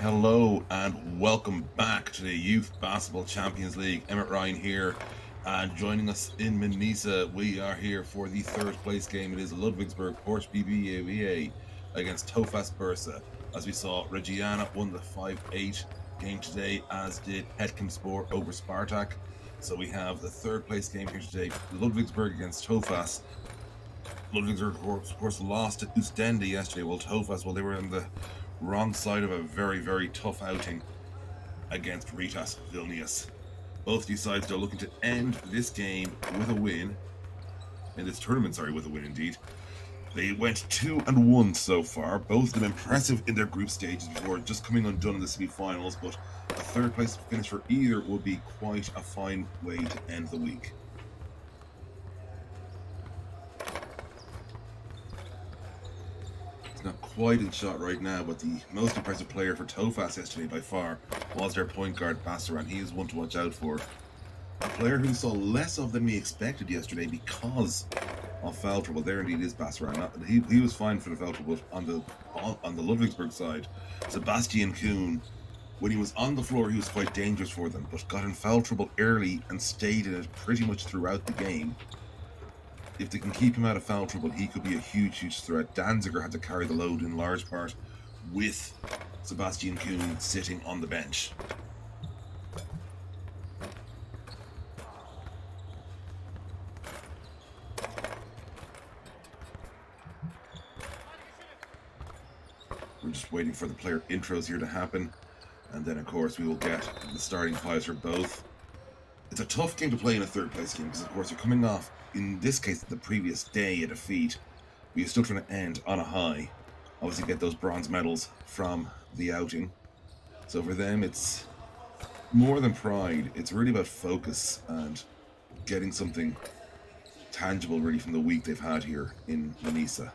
Hello and welcome back to the Youth Basketball Champions League. Emmett Ryan here, and joining us in Manisa, we are here for the third place game. It is Ludwigsburg Porsche BBA against Tofas Bursa. As we saw, Reggiana won the 5-8 game today, as did Hetkinspor over Spartak. So we have the third place game here today, Ludwigsburg against Tofas. Ludwigsburg, of course, lost to Oostende yesterday, while Tofas, they were on the wrong side of a very, very tough outing against Ritas Vilnius. Both these sides are looking to end this game with a win, in this tournament, with a win indeed. They went 2-1 so far, both of them impressive in their group stages before just coming undone in the semi-finals, but a third place finish for either would be quite a fine way to end the week. Not quite in shot right now, but the most impressive player for Tofas yesterday by far was their point guard Basaran. He is one to watch out for. A player who saw less of than we expected yesterday because of foul trouble. There indeed is Basaran. He was fine for the foul trouble on the Ludwigsburg side. Sebastian Kuhn, when he was on the floor, he was quite dangerous for them, but got in foul trouble early and stayed in it pretty much throughout the game. If they can keep him out of foul trouble, he could be a huge, huge threat. Danziger had to carry the load in large part with Sebastian Kuhn sitting on the bench. We're just waiting for the player intros here to happen. And then, of course, we will get the starting fives for both. It's a tough game to play in a third place game because, of course, you're coming off, in this case, the previous day a defeat, but you're still trying to end on a high. Obviously, get those bronze medals from the outing. So for them, it's more than pride. It's really about focus and getting something tangible, really, from the week they've had here in Manisa.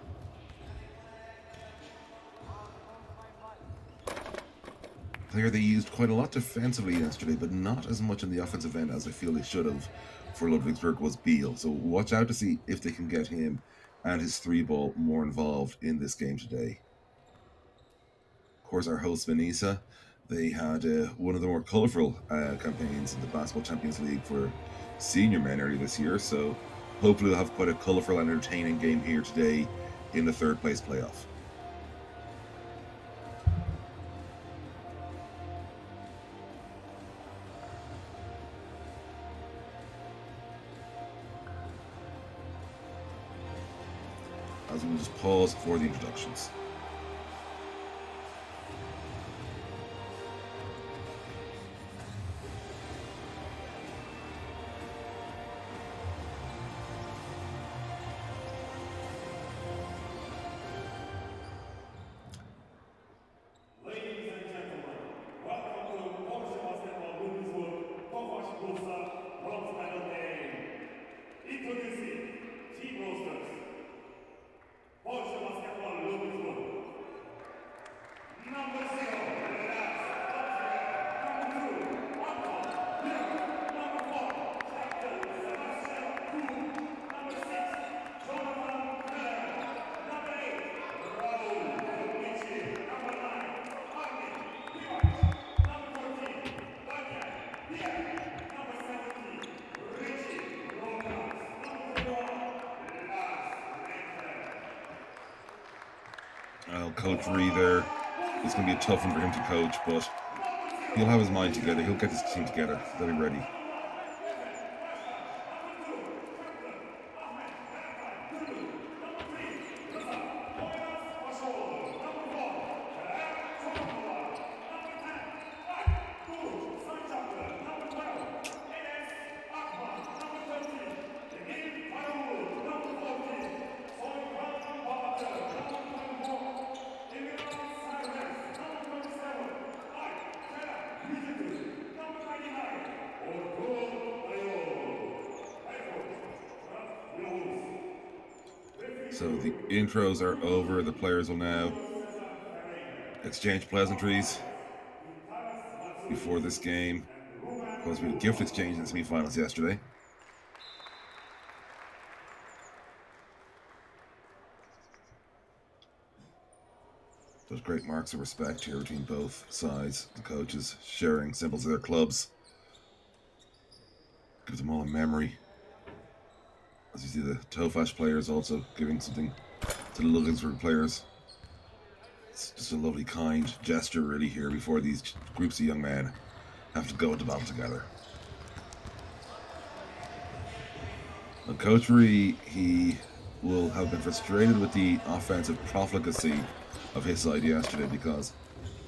Player they used quite a lot defensively yesterday, but not as much in the offensive end as I feel they should have for Ludwigsburg was Beal. So watch out to see if they can get him and his three ball more involved in this game today. Of course, our host Manisa, they had one of the more colourful campaigns in the Basketball Champions League for senior men earlier this year. So hopefully they'll have quite a colourful and entertaining game here today in the third place playoff. As we'll just pause for the introductions. Ladies and gentlemen, welcome to Porsche BBA Ludwigsburg, Tofas Bursa, bronze medal game. Introducing team rosters. Porsche BBA Ludwigsburg. Number 0, Number 2, Number 4, Captain Sebastian Kuhn. Number 6, Jonathan Miller. Number 8, Raul Luigi. Number 9, Coach Ree there. It's going to be a tough one for him to coach, but he'll have his mind together. He'll get this team together. They'll be ready. So the intros are over. The players will now exchange pleasantries before this game. Of course, we had a gift exchange in the semi-finals yesterday. There's great marks of respect here between both sides. The coaches sharing symbols of their clubs. Gives them all a memory. As you see, the Tofas players also giving something to the Ludwigsburg players. It's just a lovely, kind gesture, really, here before these groups of young men have to go into battle together. Now, Coach Ree, he will have been frustrated with the offensive profligacy of his side yesterday, because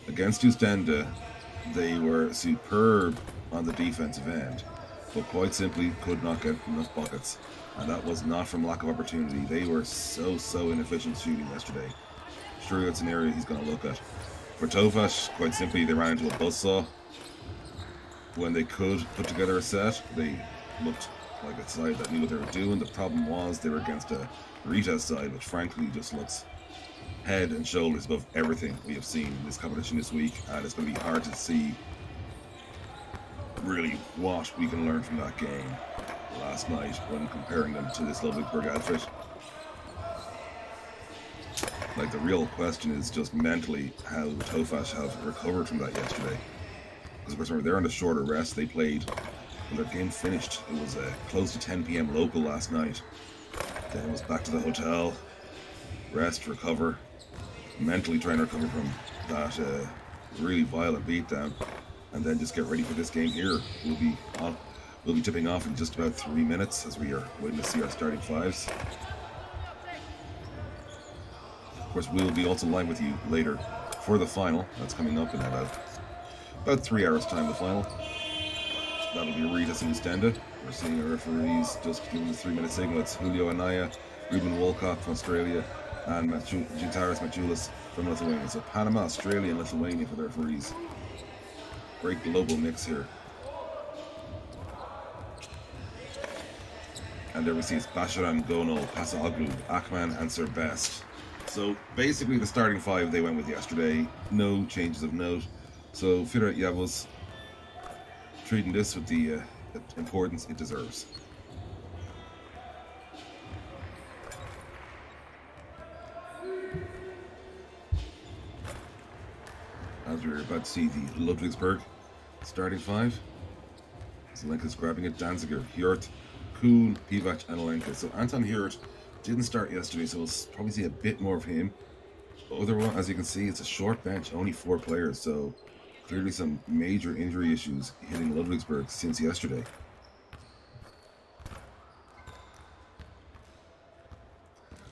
against Ostende, they were superb on the defensive end, but quite simply could not get enough buckets. And that was not from lack of opportunity. They were so inefficient shooting yesterday. Surely that's an area he's going to look at. For Tofas, quite simply, they ran into a buzzsaw. When they could put together a set, they looked like a side that knew what they were doing. The problem was they were against a Rita side, which frankly just looks head and shoulders above everything we have seen in this competition this week, and it's going to be hard to see really what we can learn from that game last night when comparing them to this Ludwigsburg outfit. Like, the real question is just mentally how Tofas have recovered from that yesterday. Because of course, remember, they're on a shorter rest. They played when their game finished. It was close to 10 p.m. local last night. Then it was back to the hotel, rest, recover, mentally trying to recover from that really violent beatdown, and then just get ready for this game here. We'll be tipping off in just about 3 minutes as we are waiting to see our starting fives. Of course, we'll be also live with you later for the final. That's coming up in about 3 hours time, the final. That'll be Ritas and Ostende. We're seeing our referees just giving the 3-minute signal. It's Julio Anaya, Ruben Wolcott from Australia, and Gintaras Machulis from Lithuania. So Panama, Australia, and Lithuania for the referees. Great global mix here. And there we see it's Basharan, Gonal, Pasahoglu, Akman, and Sir Best. So basically the starting five they went with yesterday. No changes of note. So Firat Yavuz treating this with the importance it deserves. As we're about to see the Ludwigsburg starting five. Zelenka's grabbing it, Danziger, Hjort, Kuhn, Pivac, and Alenka. So Anton Hjort didn't start yesterday, so we'll probably see a bit more of him. Otherwise, as you can see, it's a short bench, only 4 players, so clearly some major injury issues hitting Ludwigsburg since yesterday.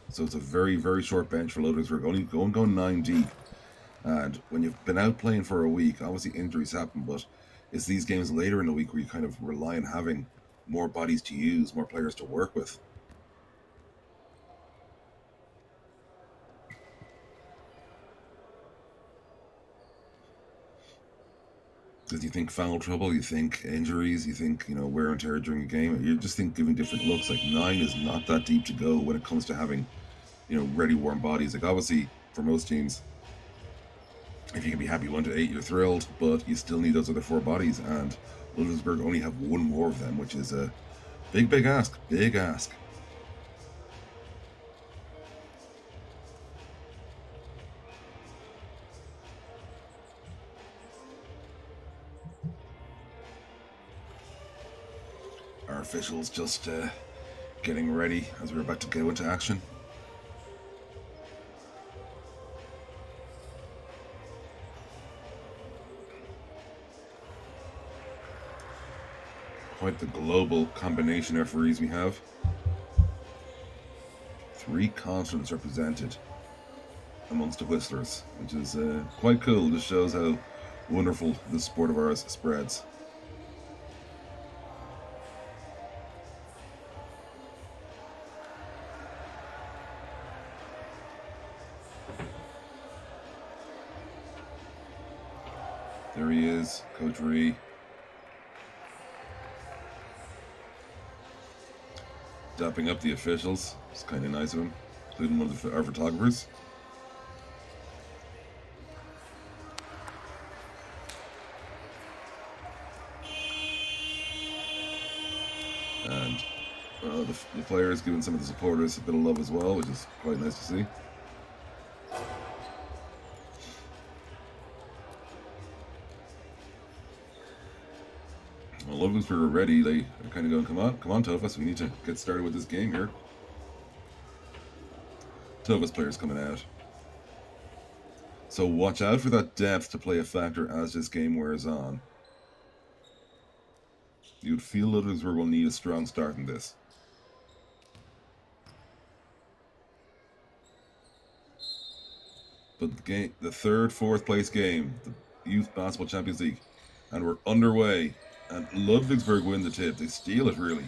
So it's a very short bench for Ludwigsburg, only going 9 deep. And when you've been out playing for a week, obviously injuries happen, but it's these games later in the week where you kind of rely on having more bodies to use, more players to work with. Because you think foul trouble, you think injuries, you think, wear and tear during a game. You just think giving different looks. Like 9 is not that deep to go when it comes to having, ready, warm bodies. Like obviously for most teams, if you can be happy 1 to 8, you're thrilled, but you still need those other 4 bodies. And Ludwigsburg only have 1 more of them, which is a big ask. Big ask. Our officials just getting ready as we're about to go into action. Quite the global combination of referees we have. 3 continents represented amongst the whistlers, which is quite cool. This shows how wonderful this sport of ours spreads. There he is, Coach Ree. Dapping up the officials. It's kind of nice of him, including one of our photographers. And the players giving some of the supporters a bit of love as well, which is quite nice to see. Ludwigsburg are ready. They are kind of going, come on, Tofas. We need to get started with this game here. Tofas players coming out. So watch out for that depth to play a factor as this game wears on. You'd feel Ludwigsburg will need a strong start in this. But the third, fourth place game, the Youth Basketball Champions League, and we're underway. And Ludwigsburg win the tip. They steal it, really.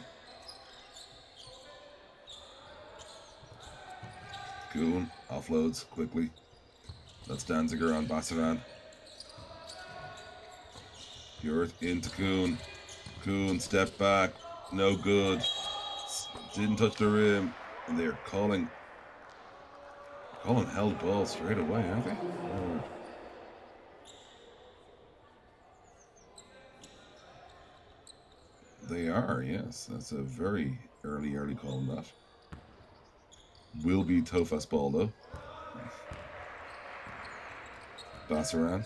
Kuhn offloads quickly. That's Danziger on Bassaran. Hjort into Kuhn. Kuhn step back. No good. Didn't touch the rim. And they're calling held ball straight away, aren't they? Oh. They are, yes. That's a very early call on that. Will be Tofas ball, though. Bassaran.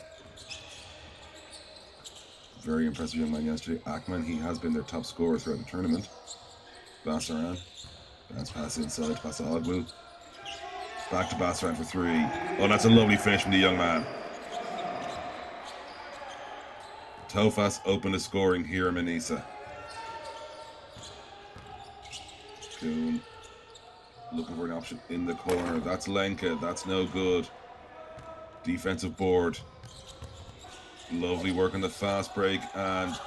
Very impressive young man yesterday. Akman, he has been their top scorer throughout the tournament. Bassaran. Bounce pass inside to Pasaglu. Back to Bassaran for three. Oh, that's a lovely finish from the young man. Tofas opened the scoring here in Manisa. Kuhn looking for an option in the corner. That's Lenka. That's no good. Defensive board. Lovely work on the fast break and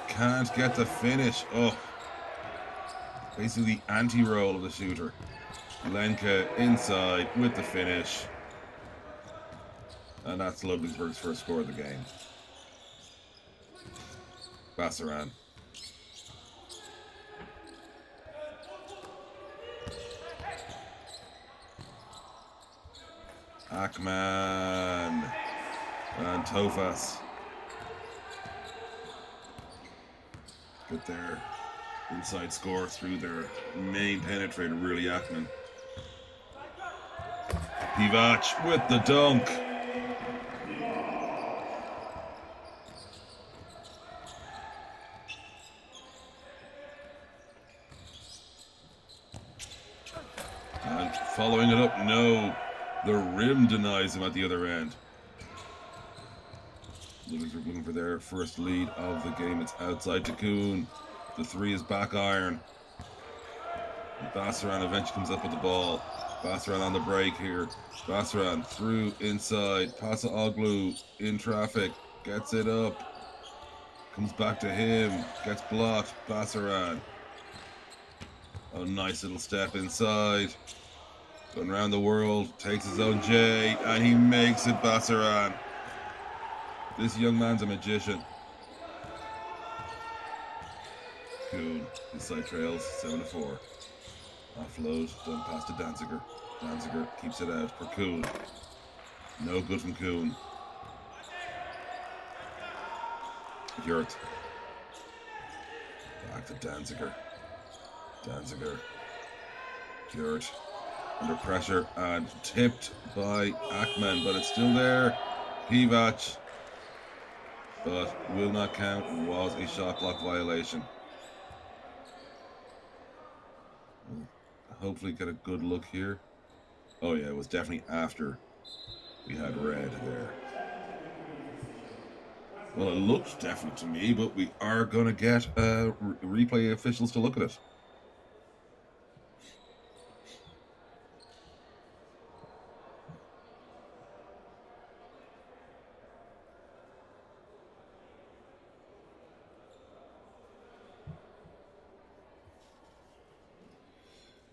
can't get the finish. Oh, basically the anti-roll of the shooter. Lenka inside with the finish. And that's Ludwigsburg's first score of the game. Bassaran. Akman. And Tofas. Get their inside score through their main penetrator, really, Akman. Pivac with the dunk. And following it up, no. The rim denies him at the other end. Ludwigsburg looking for their first lead of the game. It's outside to Kuhn. The three is back iron. Bassaran eventually comes up with the ball. Bassaran on the break here. Bassaran through inside. Pasaglu in traffic. Gets it up. Comes back to him. Gets blocked. Bassaran. A nice little step inside. Going around the world. Takes his own J. And he makes it, Bassaran. This young man's a magician. Kuhn, inside trails, 7-4. Offload, done pass to Danziger. Danziger keeps it out for Kuhn. No good from Kuhn. Hjort. Back to Danziger. Danziger. Hjort. Under pressure and tipped by Akman, but it's still there. Pivac. But will not count. Was a shot clock violation. Hopefully get a good look here. Oh yeah, it was definitely after we had red there. Well, it looked definite to me, but we are going to get replay officials to look at it.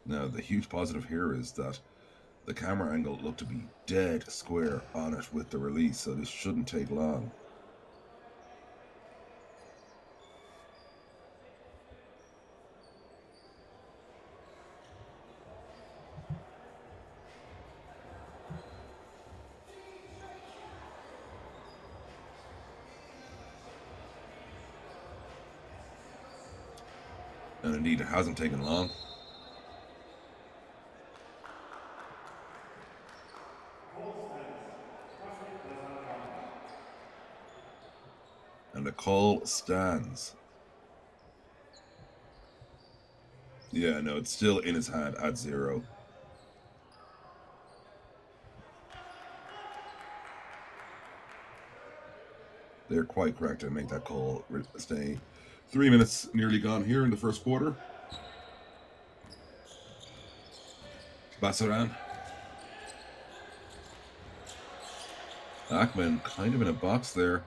Now, the huge positive here is that the camera angle looked to be dead square on it with the release, so this shouldn't take long. And indeed, it hasn't taken long. And the call stands. Yeah, no, it's still in his hand at 0. They're quite correct to make that call. We're staying 3 minutes nearly gone here in the first quarter. Bassaran. Ackman kind of in a box there.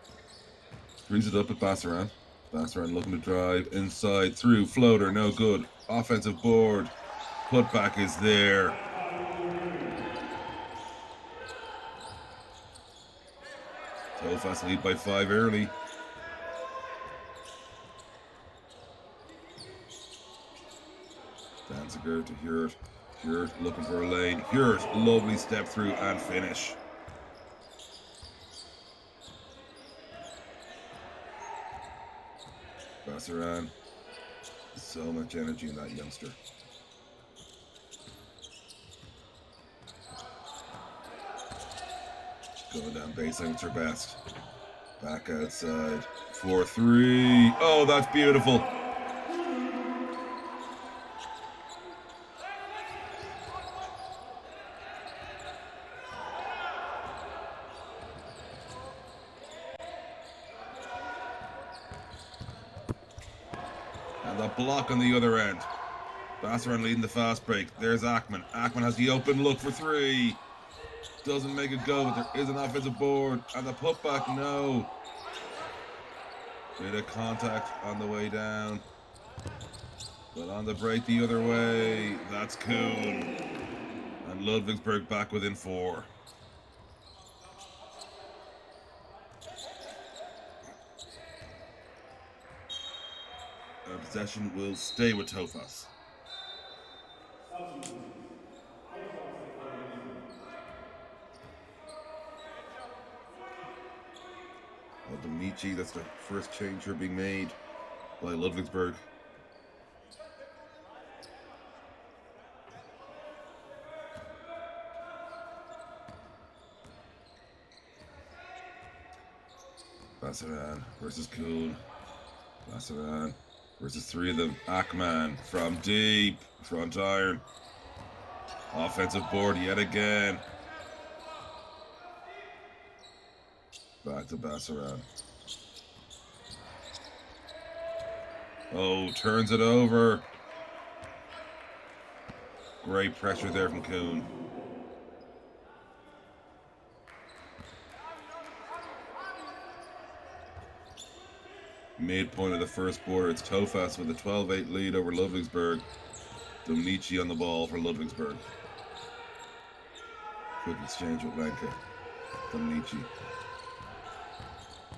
Brings it up at Bassaran. Bassaran looking to drive inside through. Floater, no good. Offensive board. Putback is there. Tofas lead by 5 early. Danziger to Hurt. Hurt looking for a lane. Hurt, lovely step through and finish. Bassaran. So much energy in that youngster. Going down baseline, it's her best. Back outside. 4-3. Oh, that's beautiful. And the block on the other end. Bassaran leading the fast break. There's Ackman. Ackman has the open look for 3. Doesn't make it go, but there is an offensive board. And the putback, no. Bit of contact on the way down. But on the break the other way, that's cool. And Ludwigsburg back within 4. Possession will stay with Tofas. Domnici, that's the first change here being made by Ludwigsburg. Bassaran versus Kuhn. Bassaran versus 3 of them. Ackman from deep. Front iron. Offensive board yet again. Back to Bassaran. Oh, turns it over. Great pressure there from Kuhn. Midpoint of the first quarter, it's Tofas with a 12-8 lead over Ludwigsburg. Domnici on the ball for Ludwigsburg. Quick exchange with Lenka. Domnici.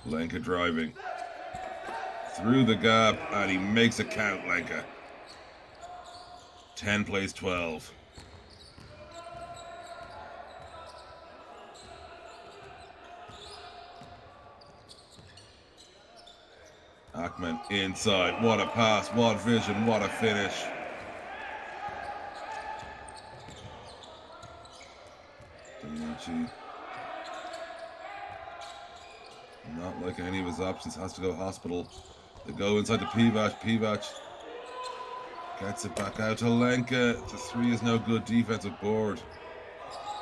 Lenka driving. Through the gap, and he makes it count, Lenka. 10 plays 12. Ackman inside. What a pass, what vision, what a finish. Domnici. Not like any of his options, has to go hospital. They go inside to Pivac. Pivac gets it back out to Lenka. The 3 is no good. Defensive board.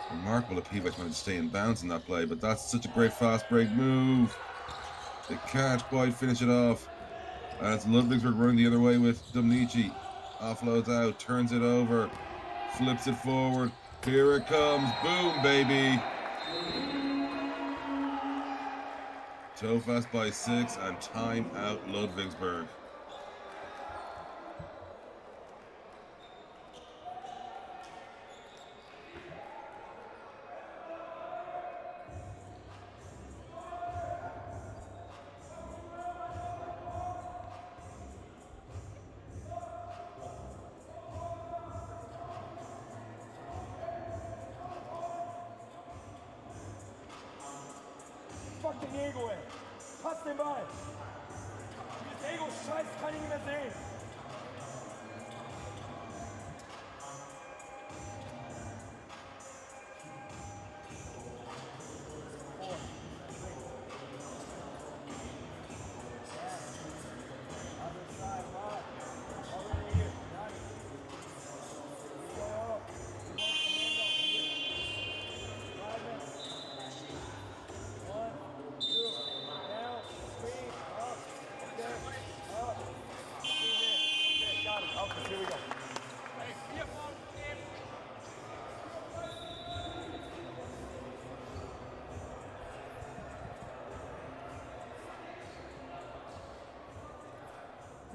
Remarkable that Pivac managed to stay in bounds in that play, but that's such a great fast break move. They can't quite finish it off. And it's Ludwigsburg running the other way with Domnici. Offloads out, turns it over, flips it forward. Here it comes. Boom, baby. Tofas by 6 and time out Ludwigsburg. Fuck den Ego, ey. Pass den Ball. Dieses Ego-Scheiß kann ich nicht mehr sehen.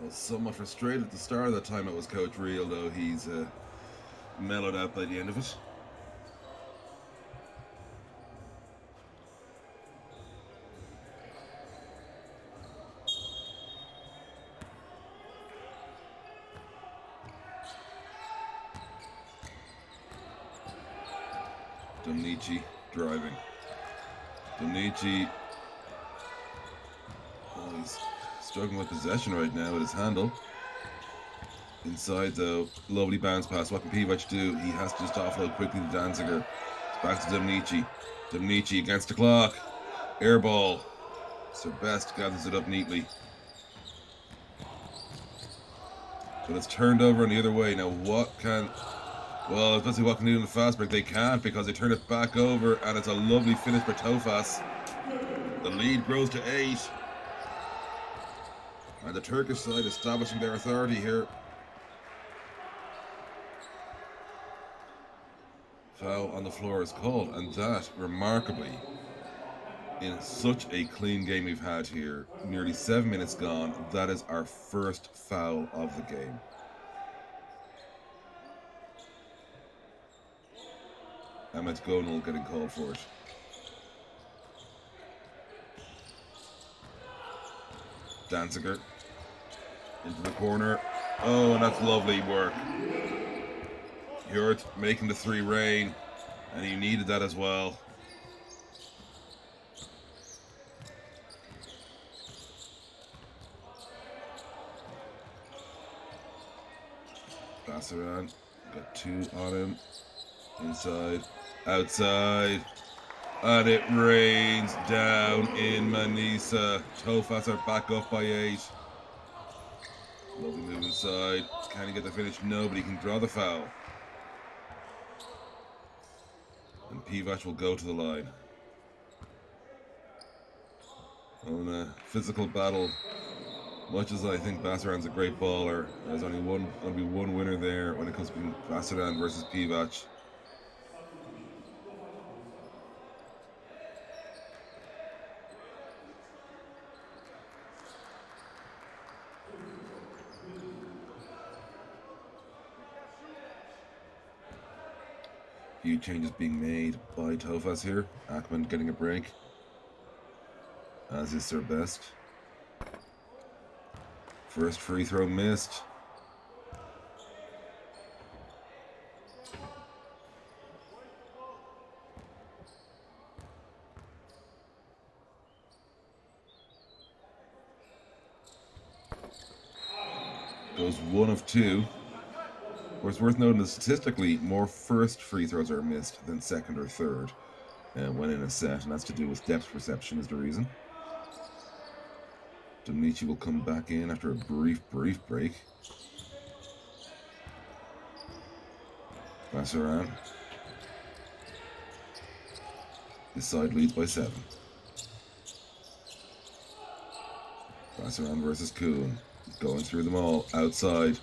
Well, somewhat frustrated at the start of that time it was Coach Ree, although he's mellowed out by the end of it. Domnici driving. Domnici. Oh, he's struggling with possession right now with his handle. Inside though, lovely bounce pass. What can Pivac do? He has to just offload quickly to Danziger. It's back to Domnici. Domnici against the clock. Air ball. Sir Best gathers it up neatly. But it's turned over on the other way. Now what can... Well, especially what can they do in the fast break? They can't because they turn it back over and it's a lovely finish by Tofas. The lead grows to 8. And the Turkish side establishing their authority here. Foul on the floor is called, and that, remarkably, in such a clean game we've had here, nearly 7 minutes gone, that is our first foul of the game. Ahmet Gonal getting called for it. Danziger into the corner. Oh, and that's lovely work. Hjort making the 3 rain, and he needed that as well. Bassaran got 2 on him. Inside, outside, and it rains down in Manisa. Tofas are back up by 8. Lovely move inside. Can he get the finish? No, but he can draw the foul. And Pivac will go to the line. On a physical battle, much as I think Bassaran's a great baller, there's only going to be one winner there when it comes to Bassaran versus Pivac. Few changes being made by Tofas here. Akman getting a break, as is Sir Best. First free throw missed. Goes 1 of 2. Of course, worth noting that statistically, more first free throws are missed than second or third when in a set, and that's to do with depth perception is the reason. Domnici will come back in after a brief break. Bassaran. His side leads by 7. Bassaran versus Kuhn. Going through them all. Outside.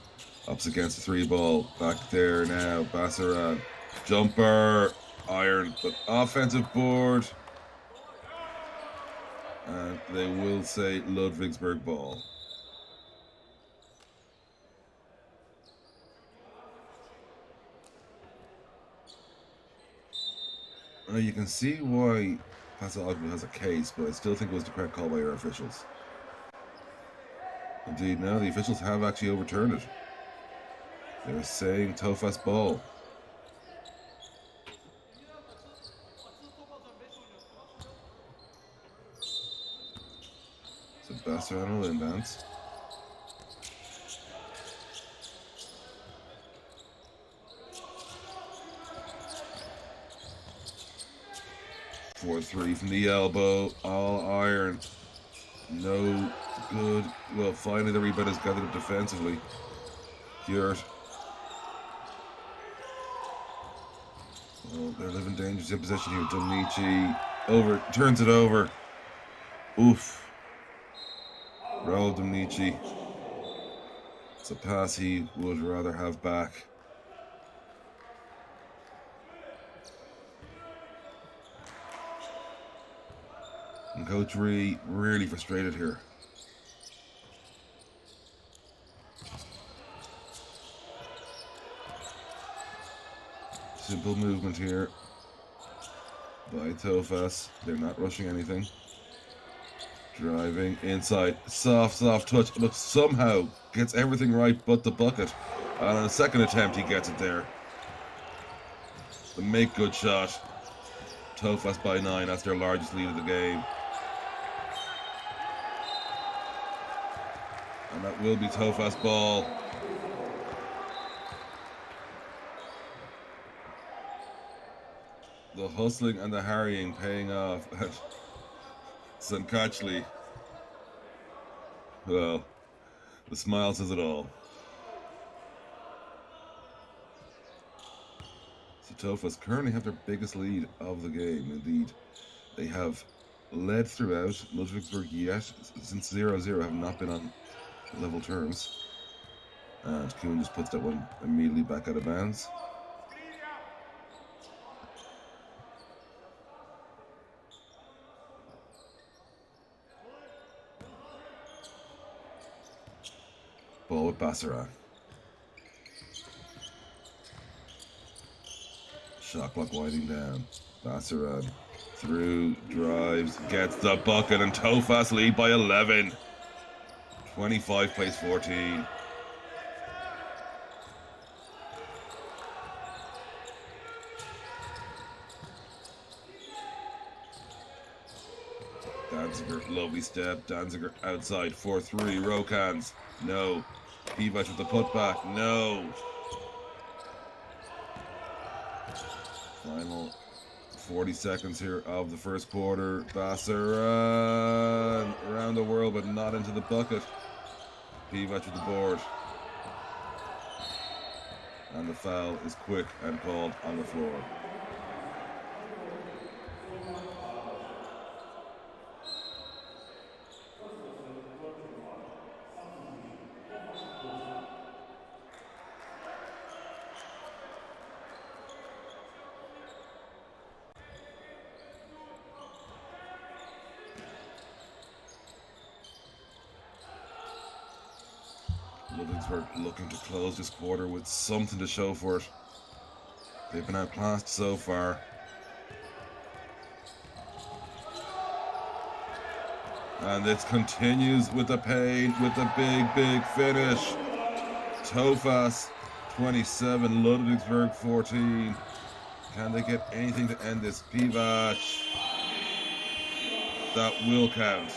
Ups against the 3 ball. Back there now. Bassaran. Jumper. Iron. But offensive board. And they will say Ludwigsburg ball. Now you can see why Pascal has a case, but I still think it was the correct call by our officials. Indeed, now the officials have actually overturned it. They're saying Tofas ball. So Bassaran will inbounds. For 3 from the elbow, all iron. No good. Well, finally the rebound is gathered up defensively. Hjort. Well, they're living dangerous in possession here. Domnici over, turns it over. Oof. Raul Domnici. It's a pass he would rather have back. And Coach Ree really frustrated here. Simple movement here by Tofas. They're not rushing anything. Driving inside. Soft touch. But somehow gets everything right but the bucket. And on a second attempt, he gets it there. The make good shot. Tofas by 9. That's their largest lead of the game. And that will be Tofas ball. The hustling and the harrying paying off at Sankachli. Well, the smile says it all. So Tofas currently have their biggest lead of the game. Indeed, they have led throughout. Ludwigsburg yet, since 0-0, have not been on level terms. And Kuhn just puts that one immediately back out of bounds. Ball with Basara. Shot clock winding down. Basara through, drives, gets the bucket, and Tofas lead by 11. 25 plays 14. Danziger, lovely step. Danziger outside, 4-3, Rokans. No. Pivac with the putback. No. Final 40 seconds here of the first quarter. Basara around the world, but not into the bucket. Pivac with the board. And the foul is quick and called on the floor. Ludwigsburg looking to close this quarter with something to show for it. They've been outclassed so far. And it continues with the pain, with the big finish. Tofas 27, Ludwigsburg 14. Can they get anything to end this? Pivac. That will count.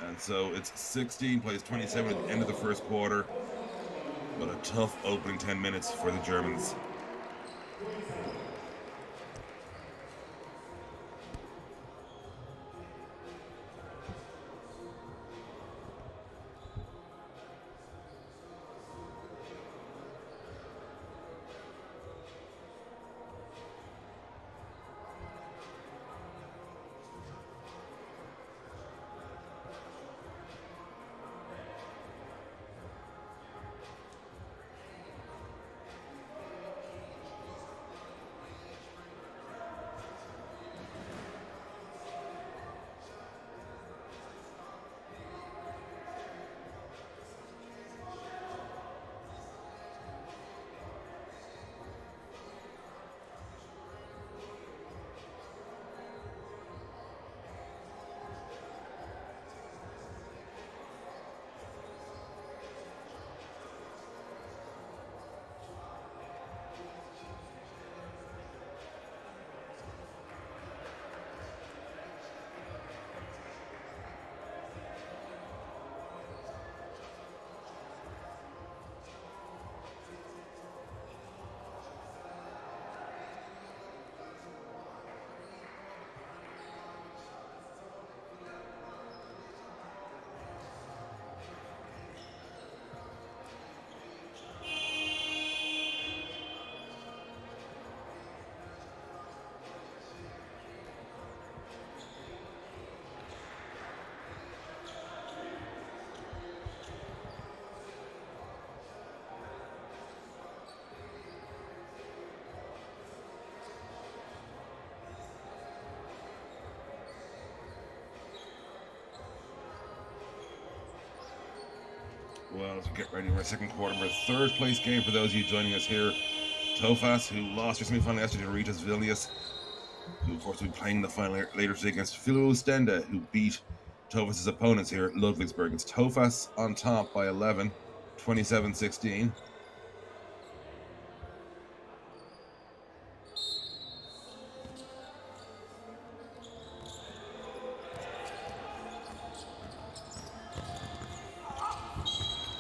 And so it's 16 plays 27 at the end of the first quarter. But a tough opening 10 minutes for the Germans. Well, as we get ready for our second quarter, for a third place game for those of you joining us here Tofas, who lost her semi-final yesterday to Ritas Vilnius, who of course will be playing the final later today against Philo Stenda, who beat Tofas' opponents here at Ludwigsburg. It's Tofas on top by 11, 27-16.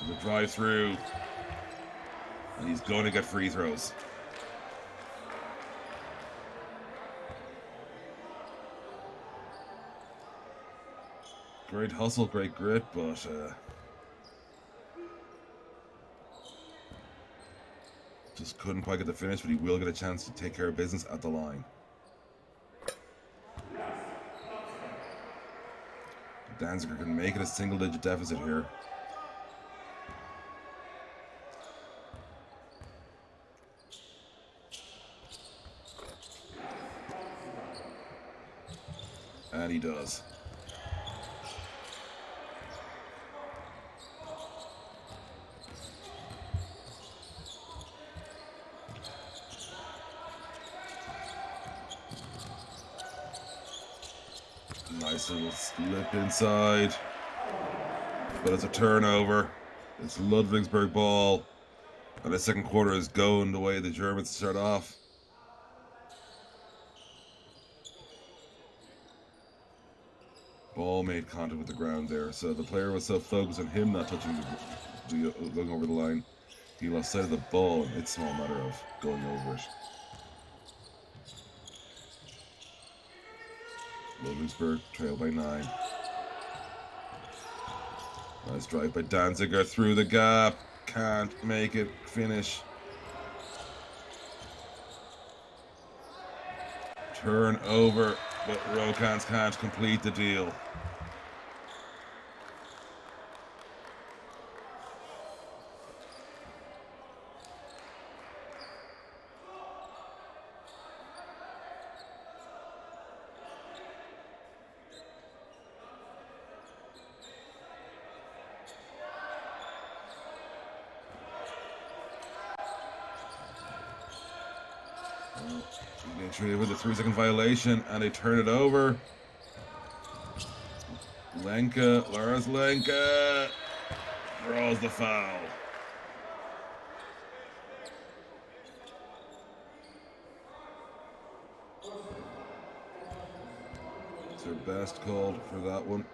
The drive through, and he's going to get free throws. Great hustle, great grit, but just couldn't quite get the finish, but he will get a chance to take care of business at the line. Danziger can make it a single-digit deficit here. And he does. Nice little slip inside. But it's a turnover. It's Ludwigsburg ball. And the second quarter is going the way the Germans start off. Ball made contact with the ground there, so the player was so focused on him not touching going over the line, he lost sight of the ball, and it's a small matter of going over it. Ludwigsburg trail by 9. Nice drive by Danziger through the gap, can't make it finish. Turnover, but Rokans can't complete the deal. Getting treated with a 3-second violation, and they turn it over. Lars Lenka draws the foul. It's their best called for that one.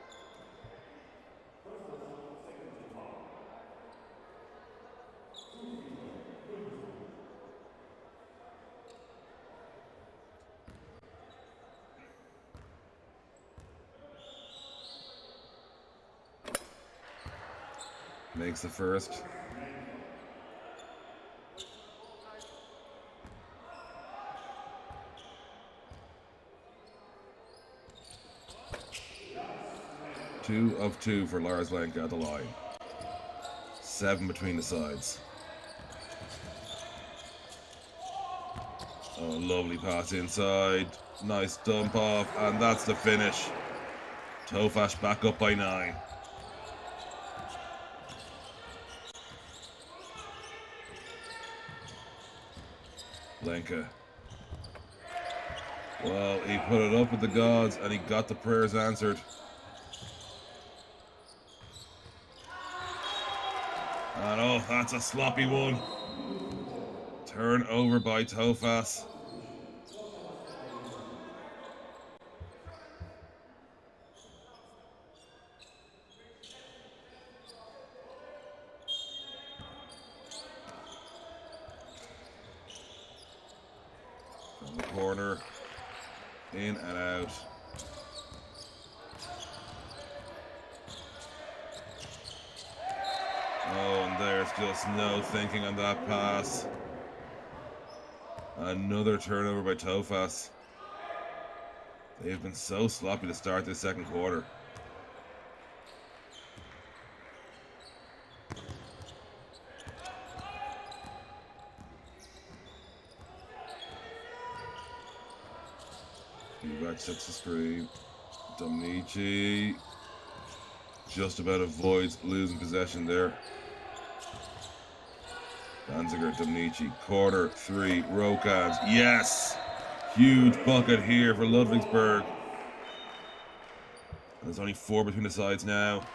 Makes the first. Two of 2 for Lars Lenka at the line. 7 between the sides. Oh, lovely pass inside. Nice dump off, and that's the finish. Tofas back up by 9. Lenka. Well, he put it up with the gods, and he got the prayers answered. And oh, that's a sloppy one. Turnover by Tofas. From the corner, in and out. Oh, and there's just no thinking on that pass. Another turnover by Tofas. They've been so sloppy to start this second quarter. Back sets the screen. Dominici just about avoids losing possession there. Danziger, Domnici, corner 3, Rokans. Yes! Huge bucket here for Ludwigsburg. And there's only 4 between the sides now.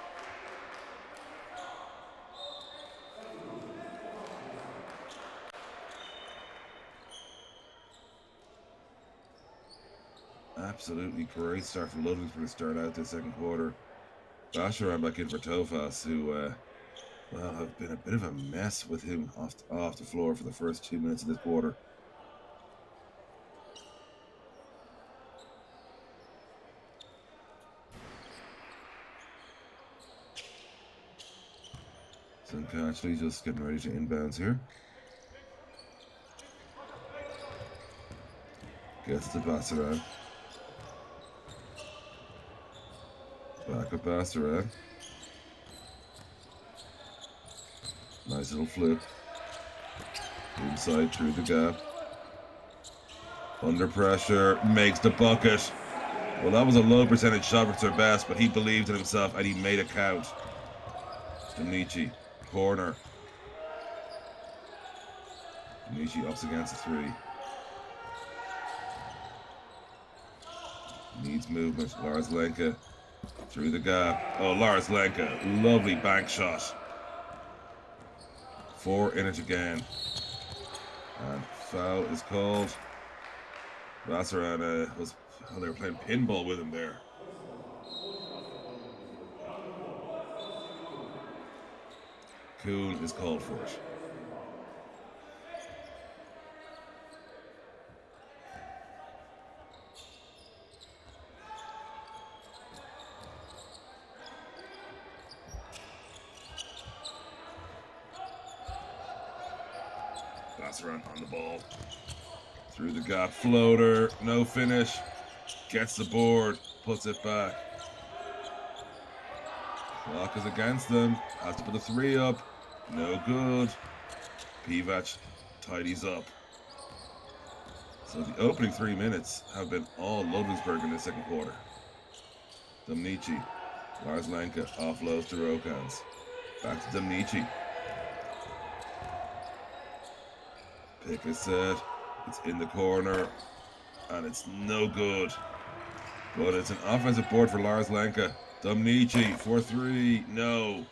Absolutely great start for Ludwigsburg to start out this second quarter. Basharan back in for Tofas, who well, have been a bit of a mess with him off the floor for the first 2 minutes of this quarter. Actually just getting ready to inbounds here. Gets to Basharan. Back up Basharan. Nice little flip. Inside through the gap. Under pressure. Makes the bucket. Well, that was a low percentage shot for their best, but he believed in himself and he made it count. Domnici. Corner. Domnici ups against the 3. Needs movement. Lars Lenka. Through the gap. Oh, Lars Lenka. Lovely bank shot. 4 in it again. And foul is called. Basharan they were playing pinball with him there. Kuhn is called for it. Basharan on the ball. Through the gap, floater, no finish. Gets the board, puts it back. Clock is against them. Has to put the 3 up. No good. Pivac tidies up. So the opening 3 minutes have been all Ludwigsburg in the second quarter. Domnici. Lars Lenka offloads to Rokans. Back to Domnici. Pick is set. It's in the corner. And it's no good. But it's an offensive board for Lars Lenka. Domnici for 3. No.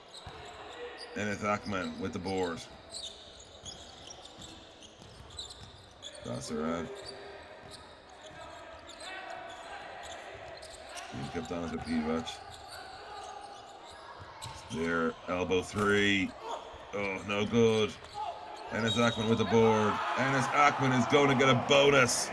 Enith Akman with the board. Basharan. He kept on to Pivac. There. Elbow 3. Oh, no good. Enith Akman with the board. Enith Akman is going to get a bonus.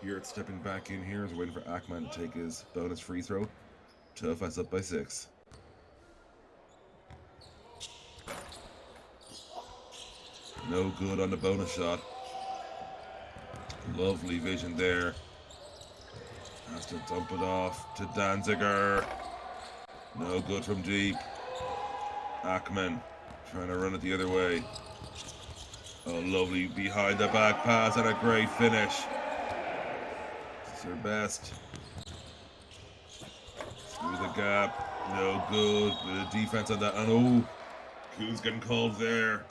Here it's stepping back in here as we're waiting for Akman to take his bonus free throw. Tofas up by 6. No good on the bonus shot. Lovely vision there. Has to dump it off to Danziger. No good from deep. Akman trying to run it the other way. Oh, lovely behind the back pass and a great finish. It's their best. Through the gap. No good. Bit of defense on that. And oh, Kuhn's getting called there.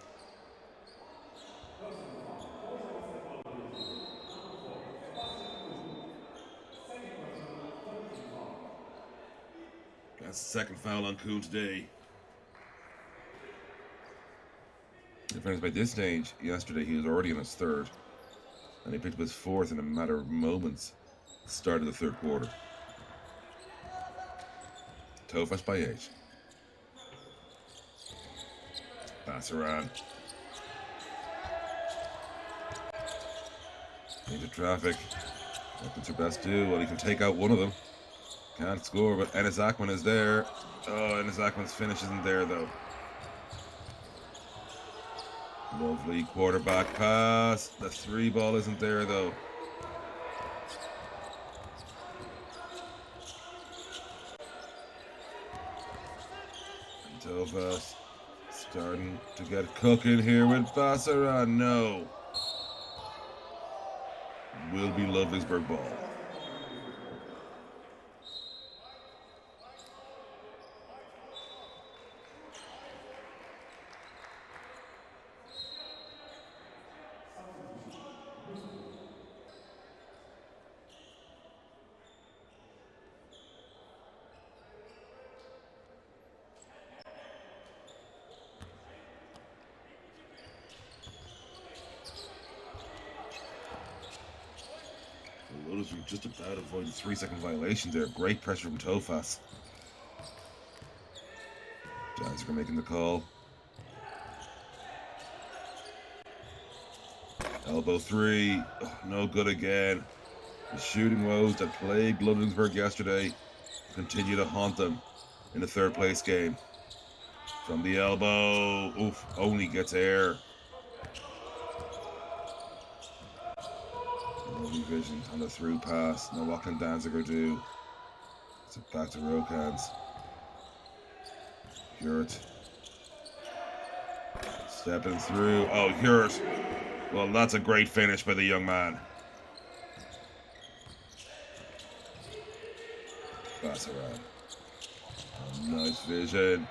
That's the second foul on Kuhn today. In fairness, by this stage, yesterday he was already in his 3rd. And he picked up his 4th in a matter of moments. Start of the 3rd quarter. Tofas by 8. Basharan. Into traffic. What can your best do? Well, he can take out one of them. Can't score, but Enes Akman is there. Oh, Enes Akman's finish isn't there, though. Lovely quarterback pass. The 3 ball isn't there, though. And Tofas starting to get cooking here with Bassaran. No. Will be Ludwigsburg ball. Ludwigsburg just about avoiding 3-second violation there. Great pressure from Tofas. Danziger making the call. Elbow 3. Oh, no good again. The shooting woes that plagued Ludwigsburg yesterday continue to haunt them in the 3rd place game. From the elbow. Oof. Only gets air. Lovely vision on the through pass. Now what can Danziger do? It's back to Rokans. Hurt. Stepping through. Oh, Hurt. Well, that's a great finish by the young man. Bassaran. Oh, nice vision.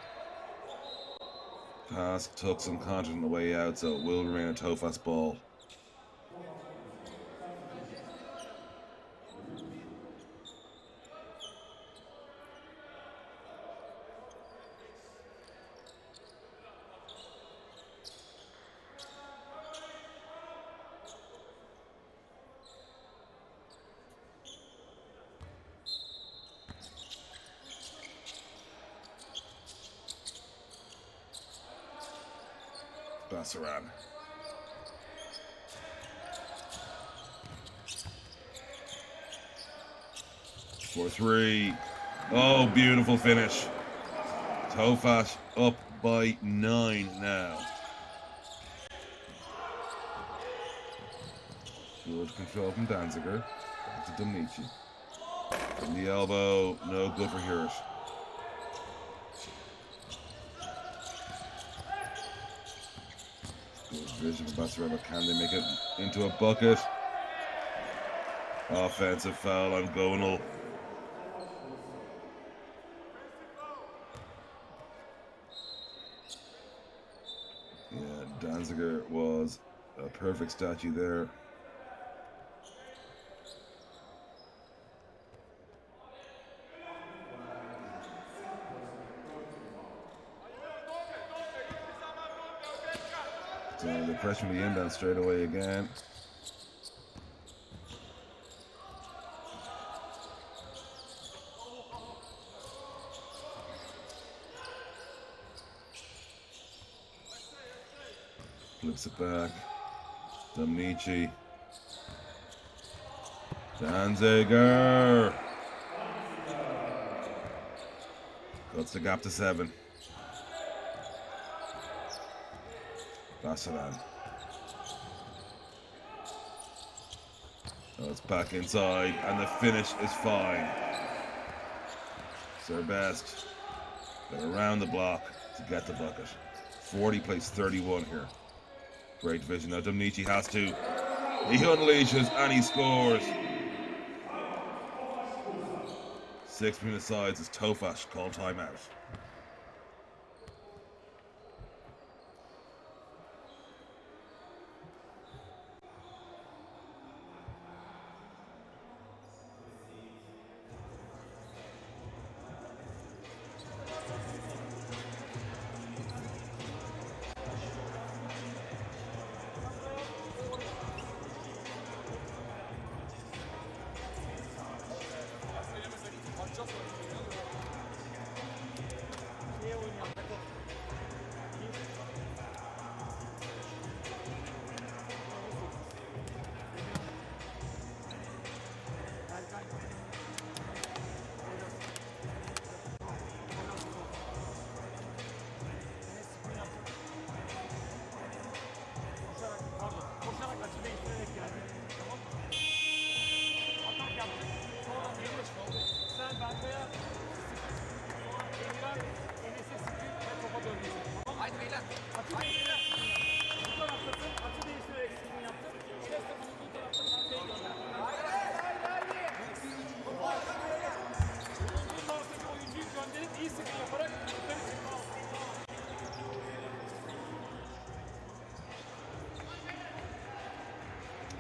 Pass took some contact on the way out, so it will remain a Tofas ball. Bassaran. For 3. Oh, beautiful finish. Tofas up by 9 now. Good control from Danziger. Back to Domnici. From the elbow, no good for Hurt. Good vision for Bassaran, but can they make it into a bucket? Offensive foul on Gonal. Yeah, Danziger was a perfect statue there. So the pressure from the inbound straight away again. Flips it back. Domnici. Danziger. Cuts the gap to 7. Bassaran. Oh, it's back inside, and the finish is fine. It's their best. They're around the block to get the bucket. 40 plays 31 here. Great vision. Now Domnici has to. He unleashes and he scores. 6 minute sides as Tofas called timeout.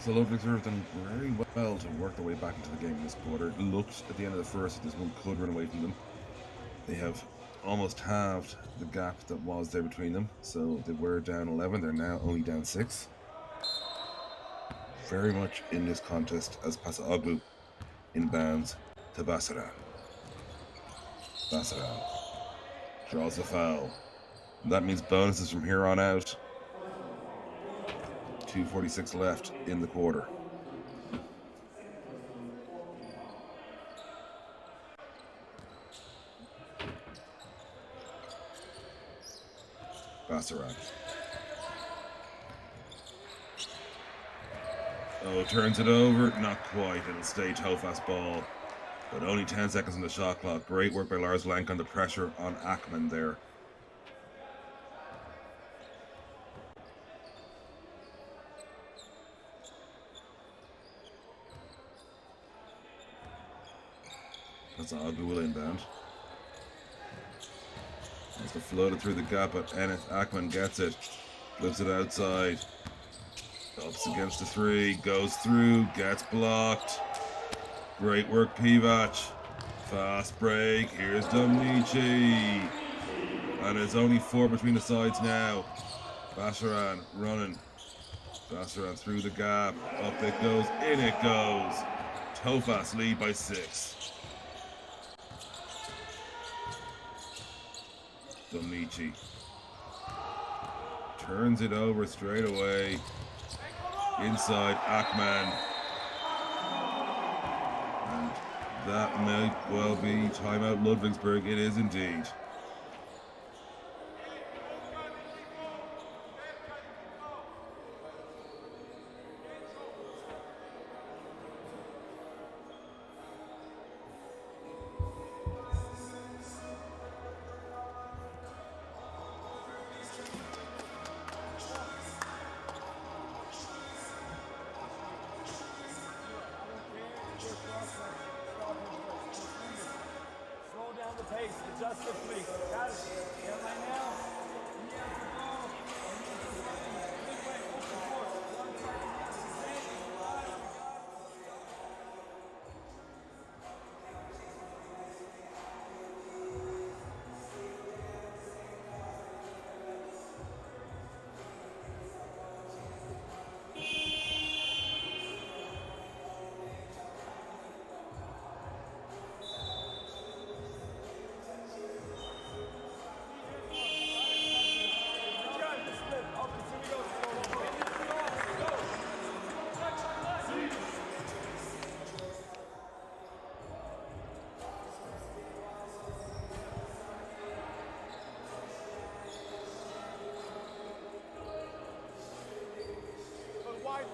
So Ludwigsburg have done very well to work their way back into the game in this quarter. It looked at the end of the first that this one could run away from them. They have almost halved the gap that was there between them. So they were down 11, they're now only down 6. Very much in this contest as Pasaglu inbounds to Basaran. Basaran draws the foul. That means bonuses from here on out. 2:46 left in the quarter. Basaran. Oh, turns it over. Not quite. It'll stay Tofas ball. But only 10 seconds on the shot clock. Great work by Lars Lank on the pressure on Ackman there. That's Aglu will inbound. Has to float it through the gap, but Ennis Ackman gets it. Flips it outside. Ups against the 3. Goes through. Gets blocked. Great work, Pivac. Fast break. Here's Domnici. And it's only 4 between the sides now. Basaran running. Basaran through the gap. Up it goes. In it goes. Tofas lead by 6. Domnici turns it over straight away. Inside Ackman. And that might well be timeout Ludwigsburg. It is indeed. Adjust the fleet. Got it. Yeah, right now.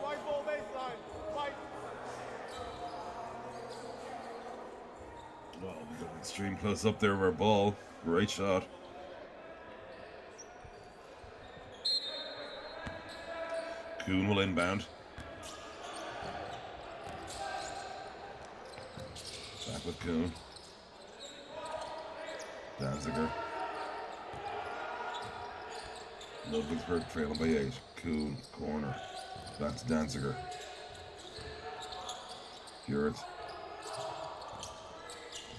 White ball baseline. White. Oh, we got an extreme close up there of our ball. Great shot. Kuhn will inbound. Back with Kuhn. Danziger. Ludwigsburg trailing by 8. Kuhn, corner. Back to Danziger. Hewitt.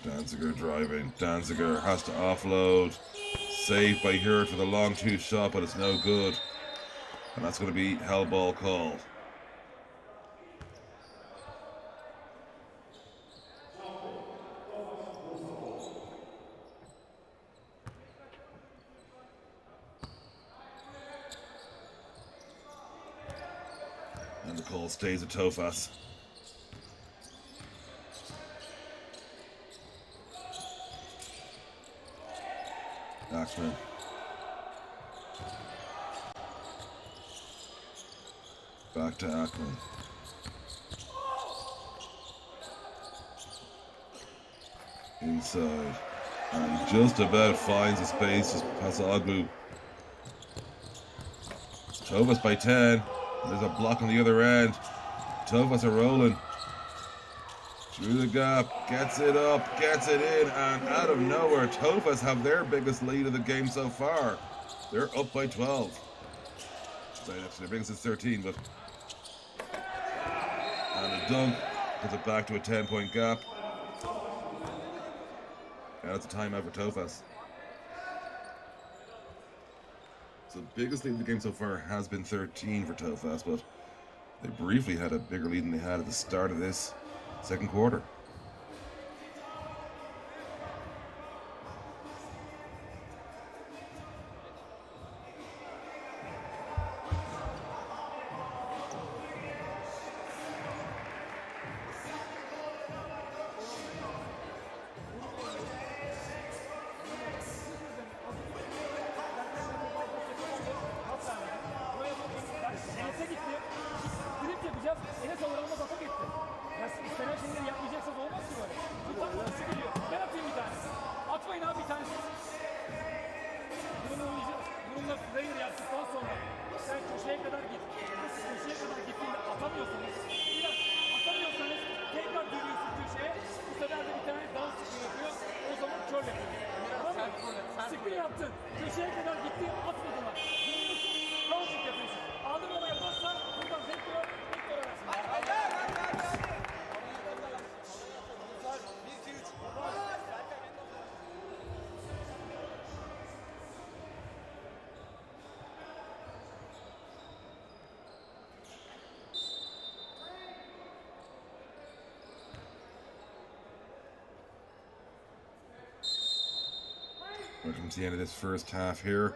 Danziger driving. Danziger has to offload. Saved by Hewitt for the long 2 shot, but it's no good. And that's going to be hell ball called. And the call stays at Tofas. Ackman. Back to Ackman. Inside. And just about finds a space as Pasaglu Tofas by 10. There's a block on the other end. Tofas are rolling. Through the gap, gets it up, gets it in, and out of nowhere, Tofas have their biggest lead of the game so far. They're up by 12. Sorry, actually, their biggest is 13, but... And a dunk puts it back to a 10-point gap. And that's a timeout for Tofas. So the biggest lead of the game so far has been 13 for Tofas, but they briefly had a bigger lead than they had at the start of this second quarter. Welcome to the end of this first half here.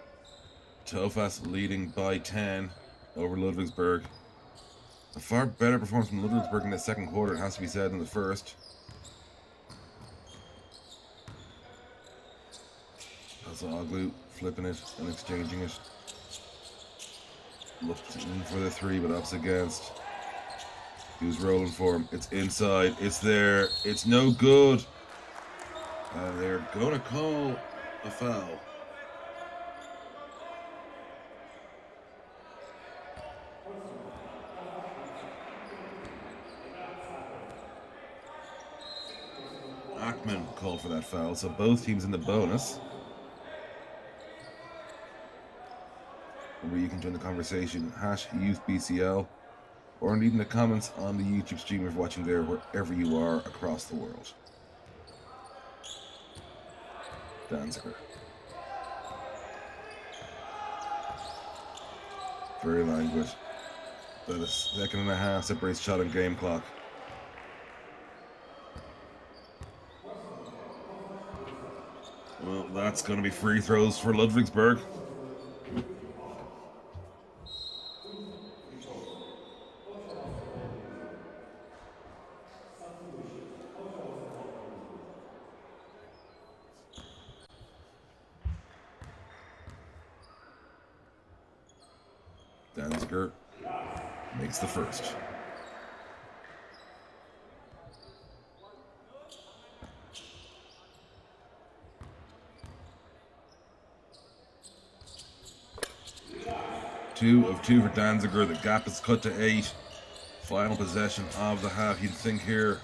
Tofas leading by 10 over Ludwigsburg. A far better performance from Ludwigsburg in the second quarter, it has to be said, in the first. Azoglu flipping it and exchanging it. Looked in for the three, but ups against. He was rolling for him. It's inside. It's there. It's no good. They're going to call a foul. Ackman called for that foul, so both teams in the bonus. Remember, you can join the conversation, #YouthBCL, or indeed in the comments on the YouTube stream if you're watching there, wherever you are across the world. Danziger. Very languid. About a second and a half separates shot and game clock. Well, that's going to be free throws for Ludwigsburg. Danziger makes the first. Two of two for Danziger. The gap is cut to 8. Final possession of the half, you'd think here.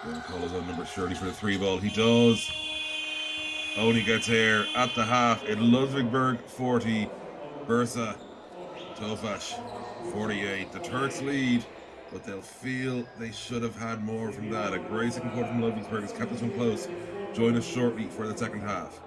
Gonna call his own number 30 for the 3 ball. He does. Only gets here at the half. It Ludwigsburg 40. Bursa Tofas 48. The Turks lead, but they'll feel they should have had more from that. A great second quarter from Ludwigsburg has kept this one close. Join us shortly for the second half.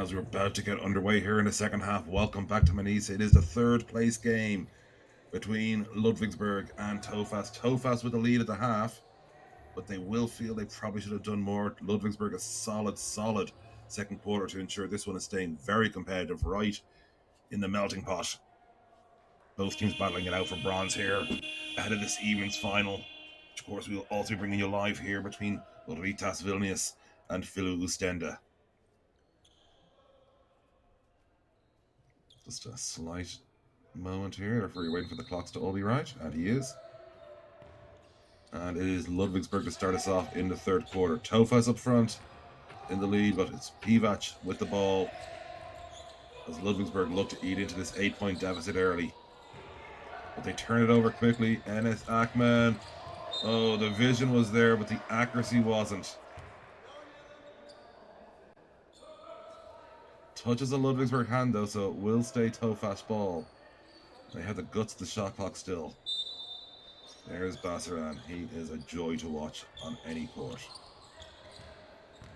as we're about to get underway here in the second half, welcome back to Manisa. It is the third place game between Ludwigsburg and Tofas. Tofas with the lead at the half, but they will feel they probably should have done more. Ludwigsburg a solid second quarter to ensure this one is staying very competitive right in the melting pot. Both teams battling it out for bronze here ahead of this evening's final, which of course we'll also be bringing you live here between Ritas Vilnius and Filu Ustenda. Just a slight moment here if we're waiting for the clocks to all be right, and he is. And it is Ludwigsburg to start us off in the third quarter. Tofas up front in the lead, but it's Pivac with the ball as Ludwigsburg look to eat into this 8-point deficit early. But they turn it over quickly. Enes Akman. Oh, the vision was there, but the accuracy wasn't. Touches a Ludwigsburg hand though, so it will stay Tofas ball. They have the guts of the shot clock still. There's Bassaran. He is a joy to watch on any court.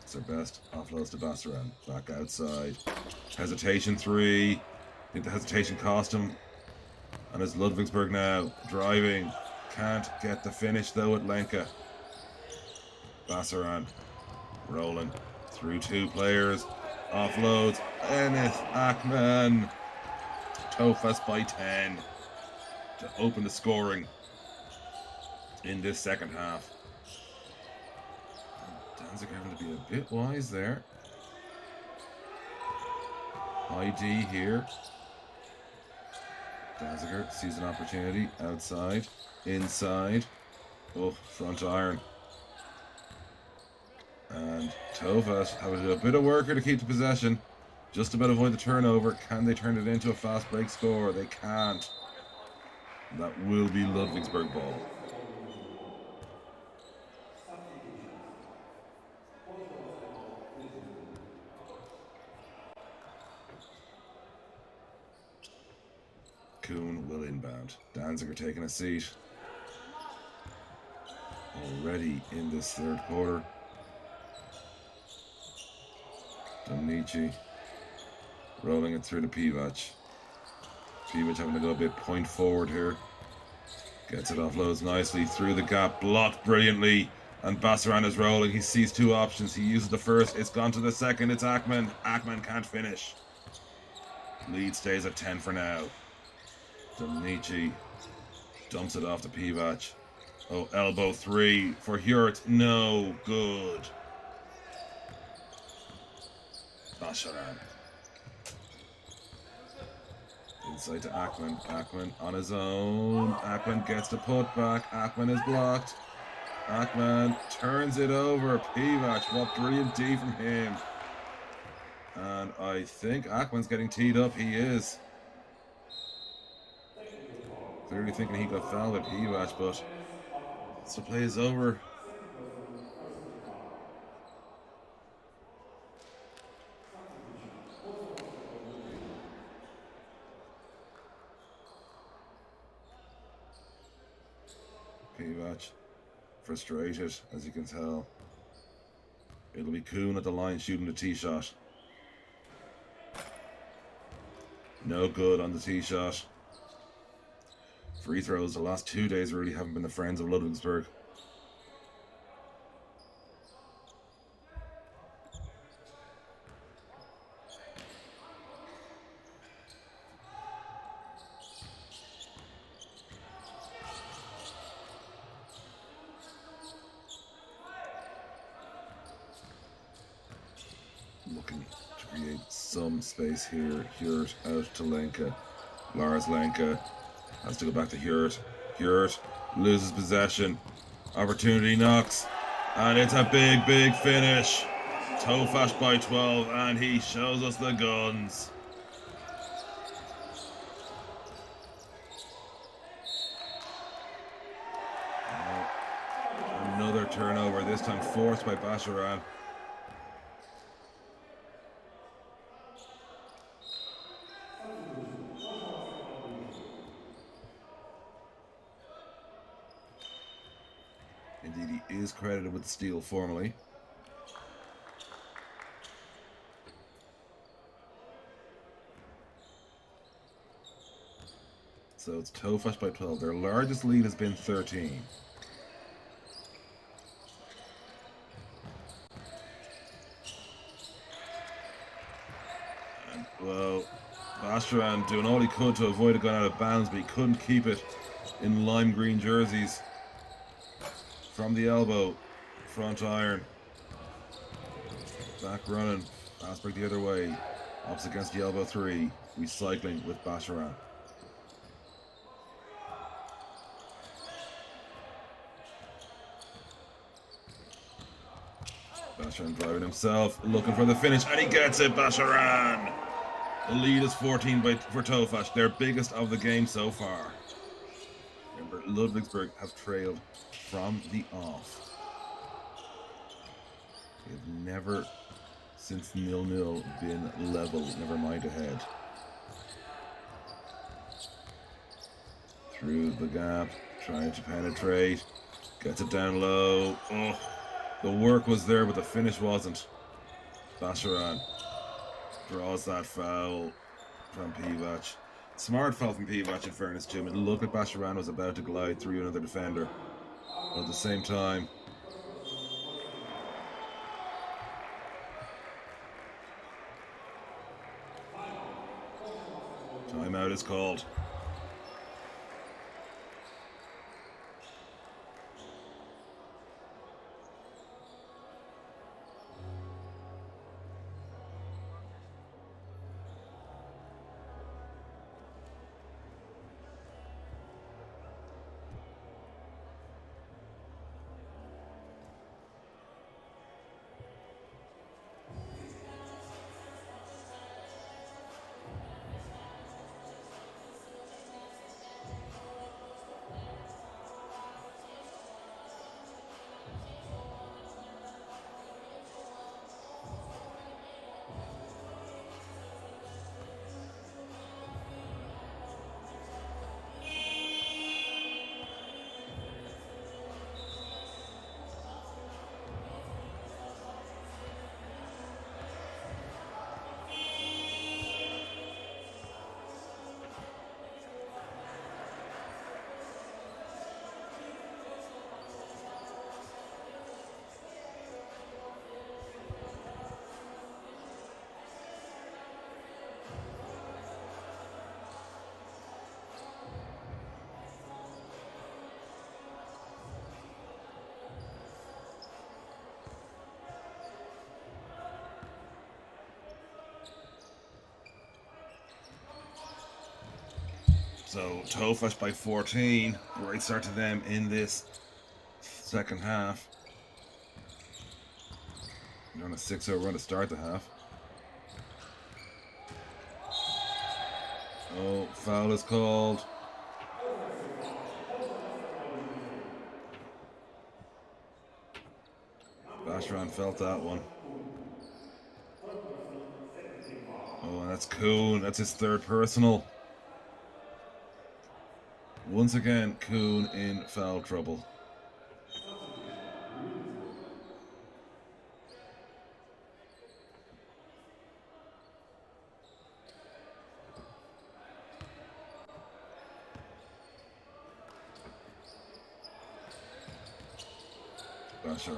It's their best. Offloads to Bassaran. Back outside. Hesitation three. I think the hesitation cost him. And it's Ludwigsburg now. Driving. Can't get the finish though at Lenka. Bassaran. Rolling. Through two players. Offloads. Enes Akman. Tofas by 10 to open the scoring in this second half. Danzig having to be a bit wise there. ID here. Danziger sees an opportunity. Outside. Inside. Oh, front iron. And Tofas having to do a bit of work here to keep the possession. Just about avoid the turnover. Can they turn it into a fast break score? They can't. That will be Ludwigsburg ball. Kuhn will inbound. Danziger taking a seat. Already in this third quarter. Domnici rolling it through to Pivac. Pivac having to go a bit point forward here. Gets it offloads nicely through the gap. Blocked brilliantly. And Bassaran is rolling. He sees two options. He uses the first. It's gone to the second. It's Akman. Akman can't finish. Lead stays at 10 for now. Domnici dumps it off to Pivac. Oh, elbow three for Hurt. No good. Bassaran. Inside to Akman. Akman on his own. Akman gets the putback. Akman is blocked. Akman turns it over. Pivac, what brilliant D from him. And I think Akman's getting teed up. He is. Clearly thinking he got fouled at Pivac, but once the play is over. Pivac, frustrated as you can tell. It'll be Kuhn at the line shooting the tee shot. No good on the tee shot. Free throws the last 2 days really haven't been the friends of Ludwigsburg. Looking to create some space here. Hurt out to Lenka. Lars Lenka has to go back to Hurt. Hurt loses possession. Opportunity knocks. And it's a big finish. Tofas by 12, and he shows us the guns. Another turnover, this time forced by Bassaran. Indeed, he is credited with the steal formally. So it's Tofas by 12. Their largest lead has been 13. And, well, Bastian doing all he could to avoid it going out of bounds, but he couldn't keep it in lime green jerseys. From the elbow, front iron. Back running, fast break the other way. Ups against the elbow 3. Recycling with Bastian. Bastian driving himself, looking for the finish, and he gets it, Bastian! The lead is 14 for Tofas, their biggest of the game so far. Remember, Ludwigsburg have trailed from the off. They've never, since 0-0, been level, never mind ahead. Through the gap, trying to penetrate, gets it down low. Oh, the work was there, but the finish wasn't. Bastian draws that foul from Pivac. Smart foul from Pivac, in fairness to him. It looked like Bastian was about to glide through another defender. But at the same time, timeout is called. So Tofas by 14. Great start to them in this second half. They're on a 6-0 run to start the half. Oh, foul is called. Bastian felt that one. Oh, and that's Kuhn. That's his third personal. Once again, Kuhn in foul trouble. Bastian.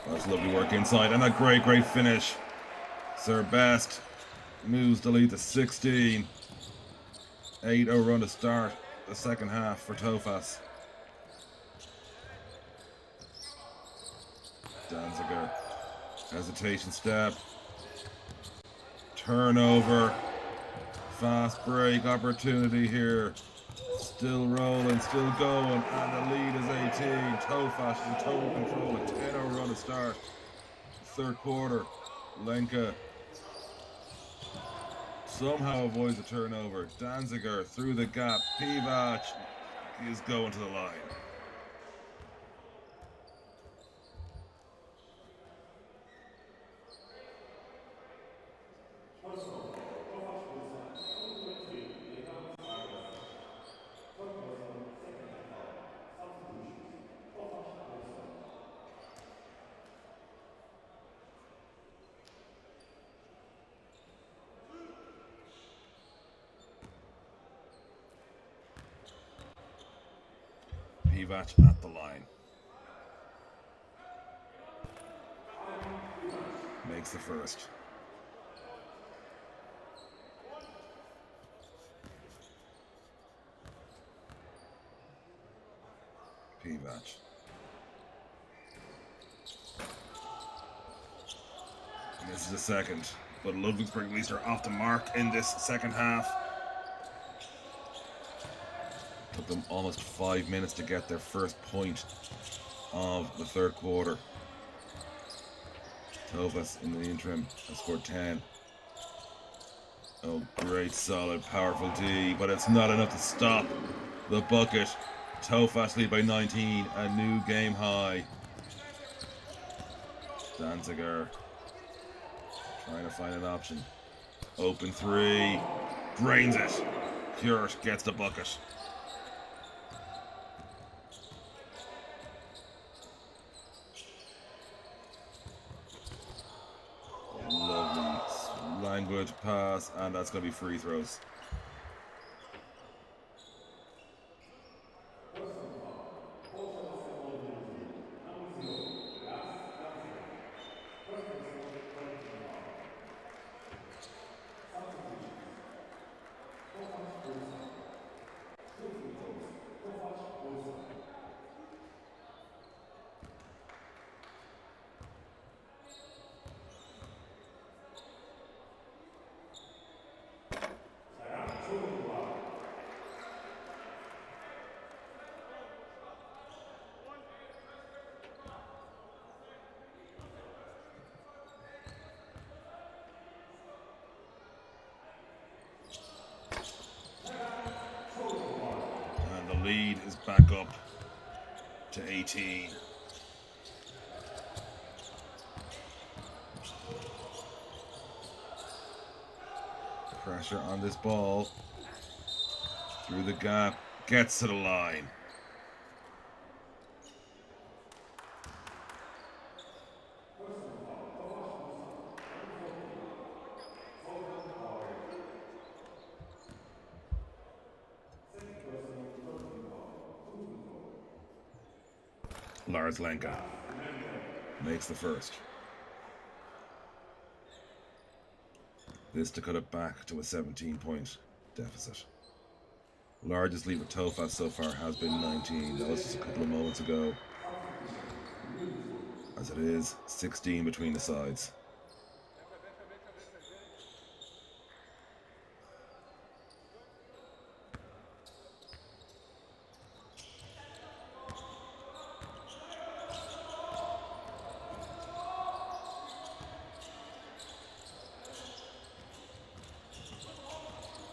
That's lovely work inside, and a great finish. Sir Best moves the lead to 16. 8-0 run to start the second half for Tofas. Danziger. Hesitation step. Turnover. Fast break opportunity here. Still rolling, still going, and the lead is 18. Tofas in total control. A 10-0 run to start. Third quarter. Lenka somehow avoids a turnover. Danziger through the gap. Pivac is going to the line. Pivac at the line. Makes the first. Pivac. And this is the second. But Ludwigsburg at least are off the mark in this second half. Took them almost 5 minutes to get their first point of the third quarter. Tofas in the interim has scored 10. Oh, great, solid, powerful D, but it's not enough to stop the bucket. Tofas lead by 19, a new game high. Danziger trying to find an option. Open three, drains it. Kurt gets the bucket. Lovely, languid pass, and that's going to be free throws. And the lead is back up to 18. Pressure on this ball. Through the gap. Gets to the line. Lars Lenka makes the first. This to cut it back to a 17-point deficit. Largest lead with Tofas so far has been 19. That was just a couple of moments ago. As it is, 16 between the sides.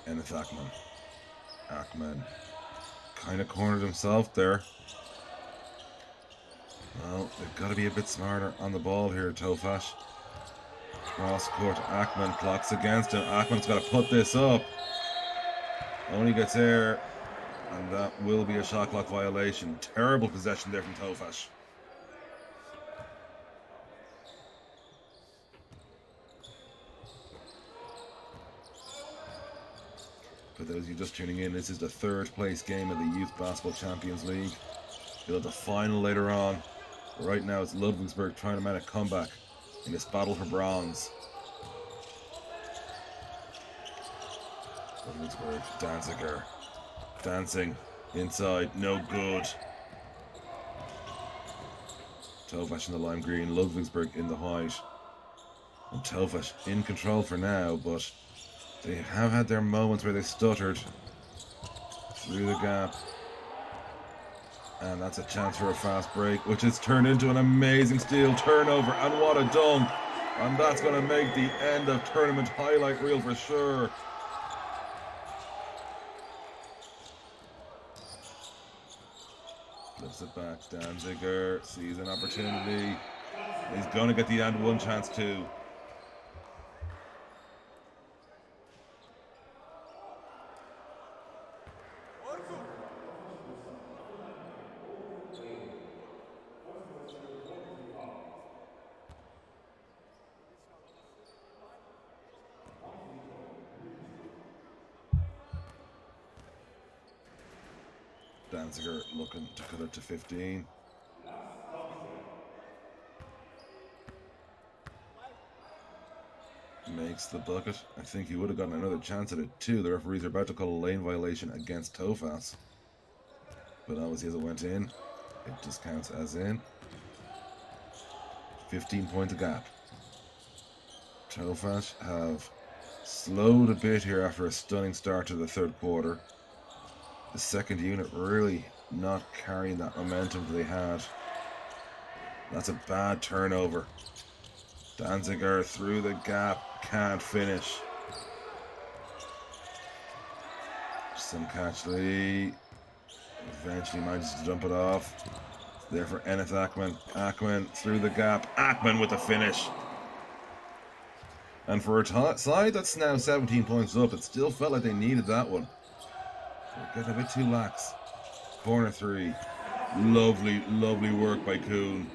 And it's Ackman. Ackman kind of cornered himself there. Well, they've got to be a bit smarter on the ball here, Tofas. Cross court, Ackman clocks against him. Ackman's got to put this up. Only gets air, and that will be a shot clock violation. Terrible possession there from Tofas. For those of you just tuning in, this is the third place game of the Youth Basketball Champions League. You'll have the final later on. Right now it's Ludwigsburg trying to mount a comeback in this battle for bronze. Ludwigsburg, Danziger, dancing inside, no good. Tofas in the lime green, Ludwigsburg in the white. And Tofas in control for now, but they have had their moments where they stuttered through the gap. And that's a chance for a fast break, which is turned into an amazing steal, turnover, and what a dunk. And that's going to make the end of tournament highlight reel for sure. Flips it back, Danziger sees an opportunity. He's going to get the and one chance too. Danziger looking to cut it to 15. Makes the bucket. I think he would have gotten another chance at it too. The referees are about to call a lane violation against Tofas. But obviously as it went in, it just counts as in. 15 points a gap. Tofas have slowed a bit here after a stunning start to the third quarter. The second unit really not carrying that momentum that they had. That's a bad turnover. Danziger through the gap, can't finish. Some catch Lee. Eventually manages to dump it off. There for Ennis Ackman. Ackman through the gap. Ackman with the finish. And for a side that's now 17 points up, it still felt like they needed that one. They're getting a bit too lax. Corner three. Lovely, lovely work by Kuhn.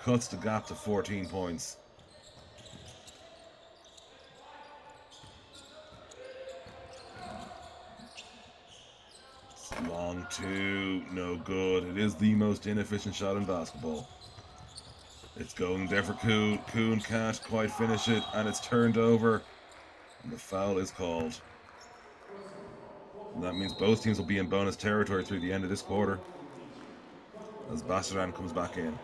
Cuts the gap to 14 points. Long two, no good. It is the most inefficient shot in basketball. It's going there for Kuhn. Kuhn can't quite finish it, and it's turned over. And the foul is called. And that means both teams will be in bonus territory through the end of this quarter, as Bastian comes back in.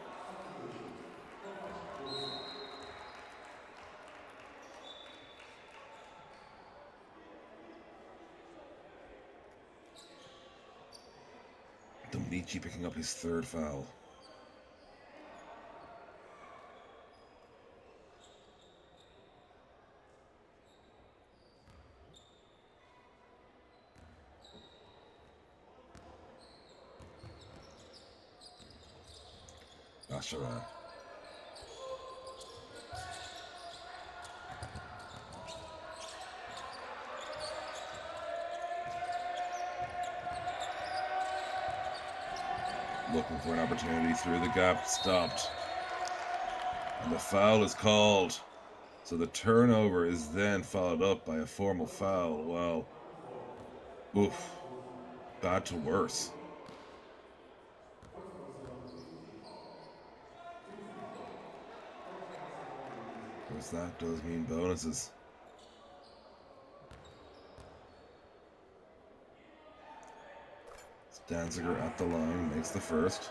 Dominici picking up his third foul. Bastian. Looking for an opportunity through the gap, stopped. And the foul is called. So the turnover is then followed up by a formal foul. Well, oof, bad to worse. Because that does mean bonuses. Danziger at the line makes the first.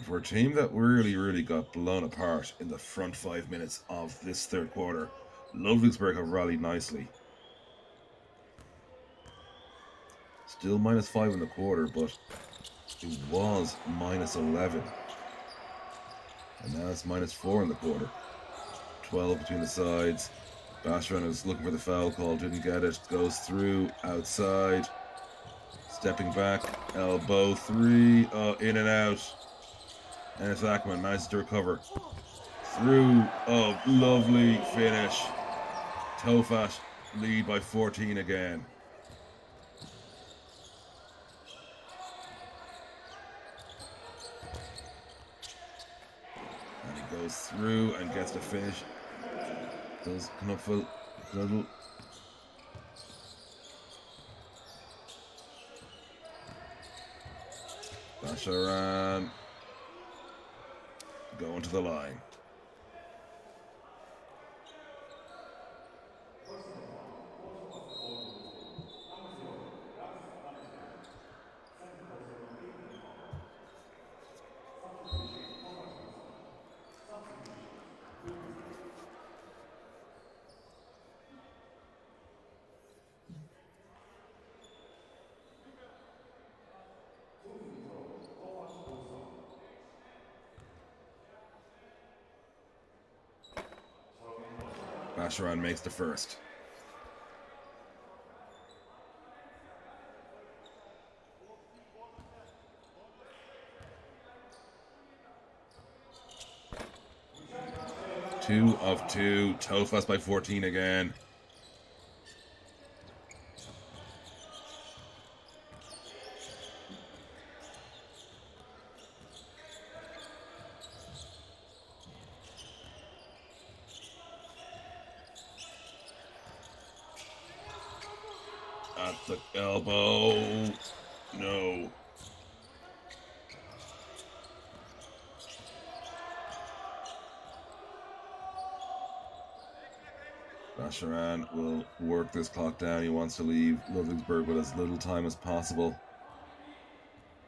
For a team that really got blown apart in the front 5 minutes of this third quarter, Ludwigsburg have rallied nicely. Still -5 in the quarter, but it was -11. And now it's -4 in the quarter. 12 between the sides. Bastian is looking for the foul call, didn't get it. Goes through, outside. Stepping back, elbow three, in and out. Ennis Ackman manages to recover. Through, lovely finish. Tofas lead by 14 again. And he goes through and gets the finish. Does Knuffel, Knuddle. Basharan going to the line. Basharan makes the first. Two of two. Tofas by 14 again. at the elbow. No. Basharan will work this clock down. He wants to leave Ludwigsburg with as little time as possible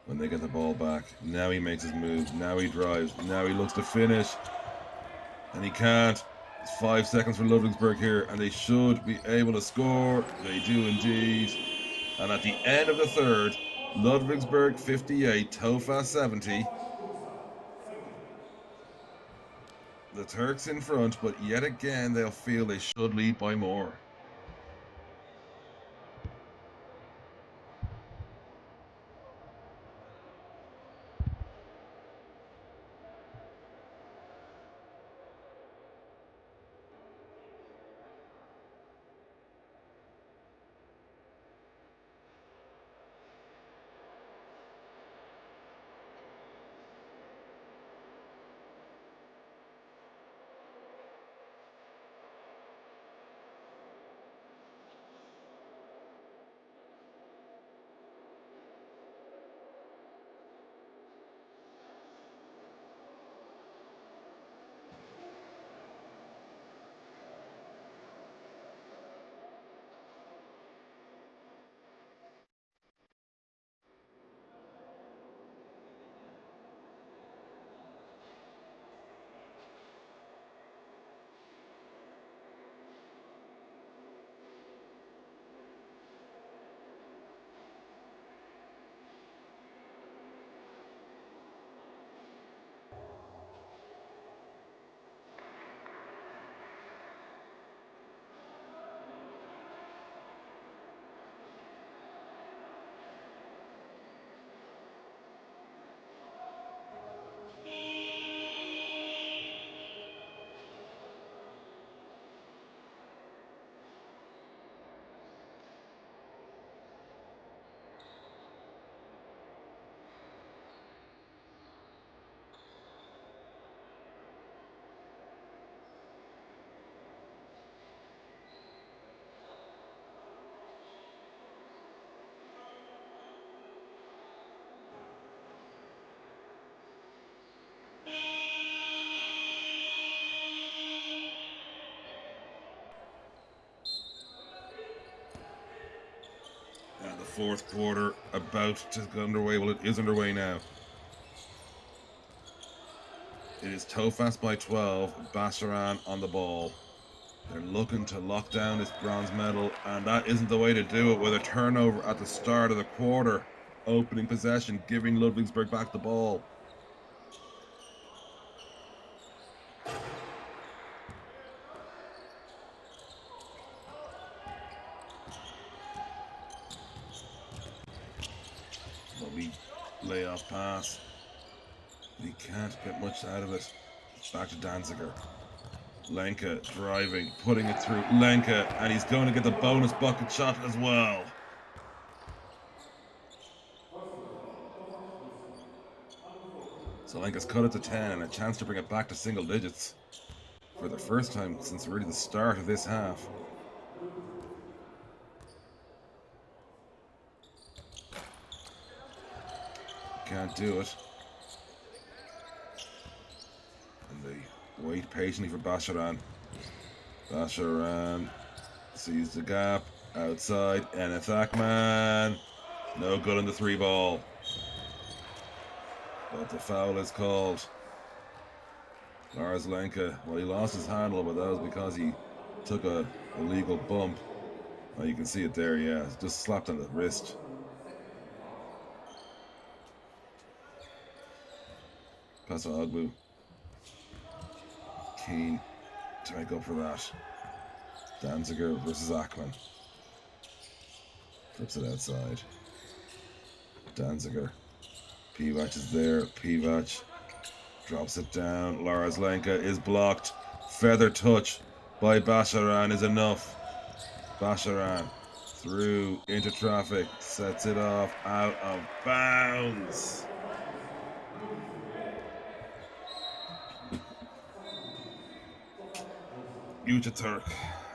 when they get the ball back. Now he makes his move. Now he drives. Now he looks to finish. And he can't. It's 5 seconds for Ludwigsburg here, and they should be able to score. They do indeed. And at the end of the third, Ludwigsburg 58, Tofas 70. The Turks in front, but yet again they'll feel they should lead by more. And the fourth quarter about to get underway. Well, it is underway now. It is Tofas by 12, Basharan on the ball. They're looking to lock down this bronze medal, and that isn't the way to do it with a turnover at the start of the quarter. Opening possession, giving Ludwigsburg back the ball. Lovely layoff pass. He can't get much out of it. Back to Danziger. Lenka driving, putting it through Lenka, and he's going to get the bonus bucket shot as well. So Lenka's cut it to 10 and a chance to bring it back to single digits for the first time since really the start of this half. Can't do it. And they wait patiently for Basharan. Basharan sees the gap. Outside. Eneth Akman. No good on the 3-ball. But the foul is called. Lars Lenka, well, he lost his handle, but that was because he took a illegal bump. Oh, you can see it there, yeah. It's just slapped on the wrist. Pass to Ogbu. Keen to make up for that. Danziger versus Akman. Flips it outside. Danziger. Pivac is there. Pivac drops it down. Lars Lenka is blocked. Feather touch by Basharan is enough. Basharan through into traffic. Sets it off out of bounds. Turk,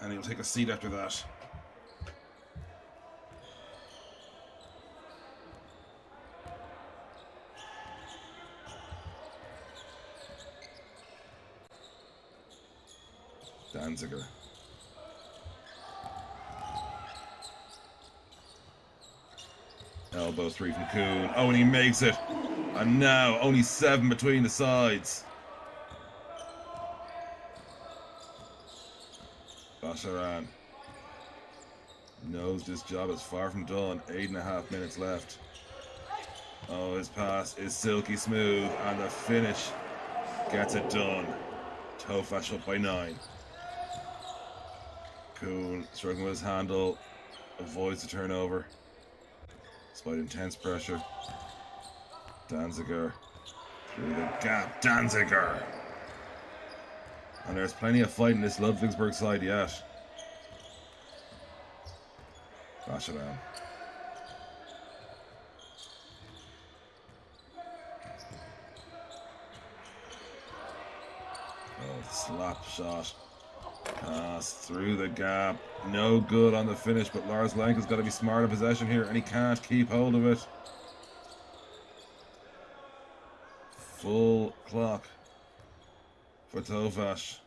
and he'll take a seat after that. Danziger. Elbow 3 from Kuhn. Oh, and he makes it. And now only 7 between the sides. Basharan knows this job is far from done. 8.5 minutes left. Oh, his pass is silky smooth, and the finish gets it done. Tofas up by 9. Kuhn struggling with his handle, avoids the turnover despite intense pressure. Danziger through the gap. Danziger! And there's plenty of fight in this Ludwigsburg side yet. Bash it down. Oh, slap shot. Pass through the gap. No good on the finish, but Lars Lenke's got to be smart in possession here, and he can't keep hold of it. Full clock for Tofas.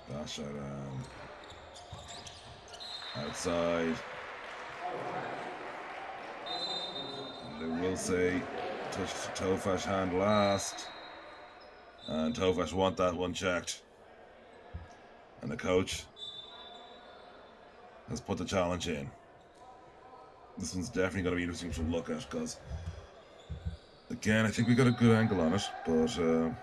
Dash it outside. And they will say touched Tofas' hand last. And Tofas want that one checked. And the coach has put the challenge in. This one's definitely going to be interesting to look at because, again, I think we got a good angle on it, but so,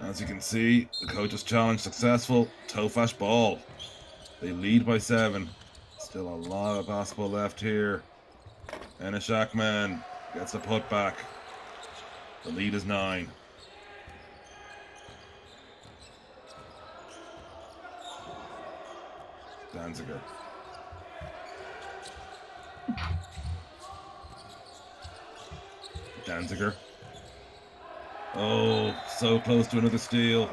as you can see, the coach's challenge successful. Tofas ball. They lead by 7. Still a lot of basketball left here. Enes Akman gets a putback. The lead is 9. Danziger. Danziger. Oh, so close to another steal.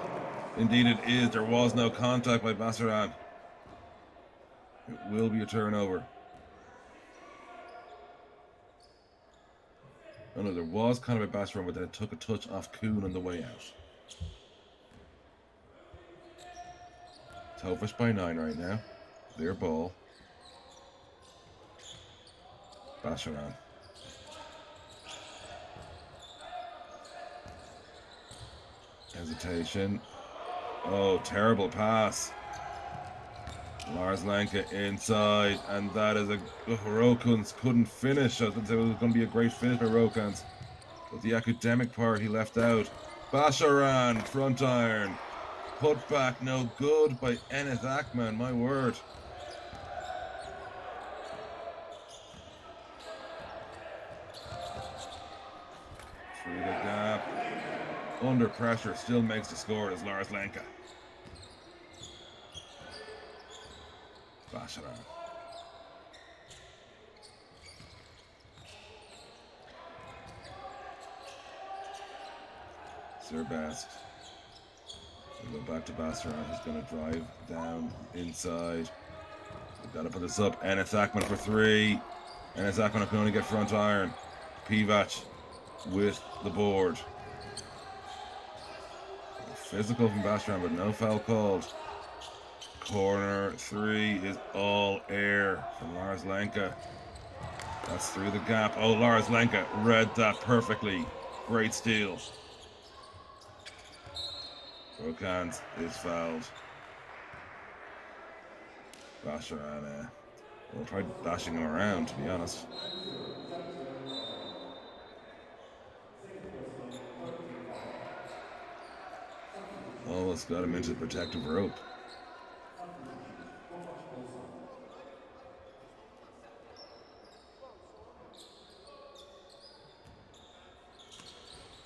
Indeed it is. There was no contact by Bassaran. It will be a turnover. Oh no, there was kind of a Bassaran, but then it took a touch off Kuhn on the way out. Tofas by 9 right now. Their ball. Bassaran. Hesitation. Oh, terrible pass. Lars Lenke inside, and that is a Rokans couldn't finish. I thought it was going to be a great finish for Rokans, but the academic part he left out. Basharan front iron, put back no good by Enes Akman. My word. Through the gap. Under pressure, still makes the score as Lars Lenke. Basharan. It's their best. They go back to Basharan, who's going to drive down inside. The Gotta put this up. Enes Akman for three. Enes Akman can only get front iron. Pivac with the board. Physical from Bashran, but no foul called. Corner three is all air from Lars Lenka. That's through the gap. Oh, Lars Lenka read that perfectly. Great steal. Rokans is fouled. Bashran, we'll try dashing him around, to be honest. Almost got him into the protective rope.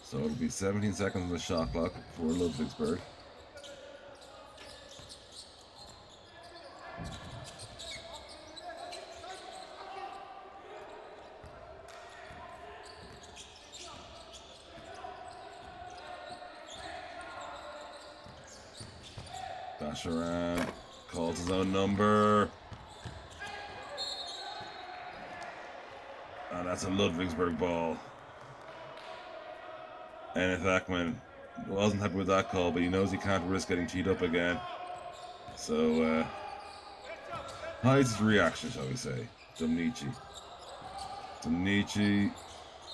So it'll be 17 seconds on the shot clock for Ludwigsburg. Basharan calls his own number. And that's a Ludwigsburg ball. Enes Akman wasn't happy with that call, but he knows he can't risk getting teed up again. So, hides his reaction, shall we say. Domnici.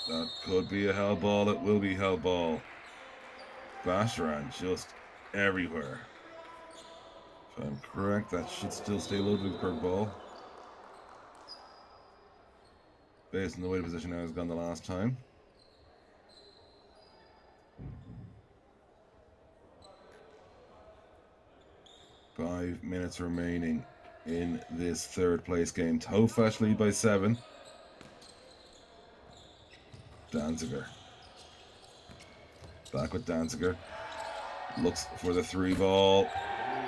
That could be a hell ball. It will be hell ball. Basharan just everywhere. If I'm correct, that should still stay Ludwigsburg ball. Based on the way the position has gone the last time. Five minutes remaining in this third place game. Tofas lead by 7. Danziger. Back with Danziger. Looks for the 3 ball.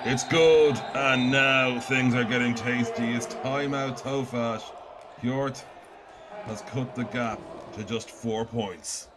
It's good. And now things are getting tasty. It's timeout Tofas. Hjort has cut the gap to just 4 points.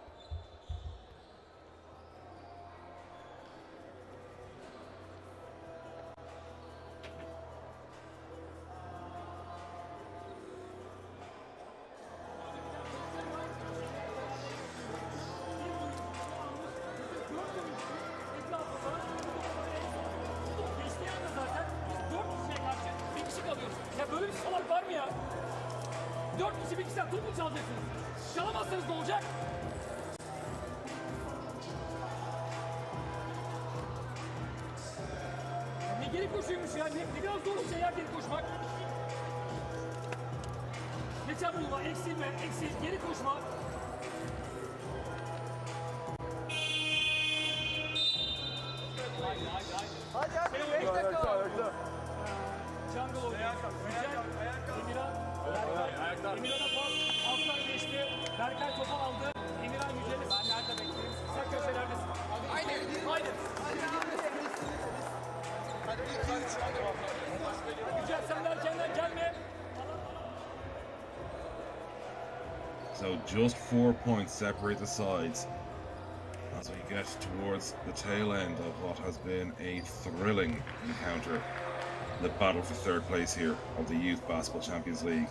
Geri koşuyormuş ya. Ne kadar zor bir şey ya geri koşmak. Geçen bulma, eksilme, geri koşma. Haydi. 5 dakika. Jungle oynuyor. Emirhan. Emirhan'a pas. Alttan geçti. Berkay topu aldı. Emirhan Yücel'i. Ben nerede bekliyorum? Sen köşelerdesin. Haydi. Yücel sen de erkenden gelme. So just 4 points separate the sides as we get towards the tail end of what has been a thrilling encounter. The battle for third place here of the Youth Basketball Champions League.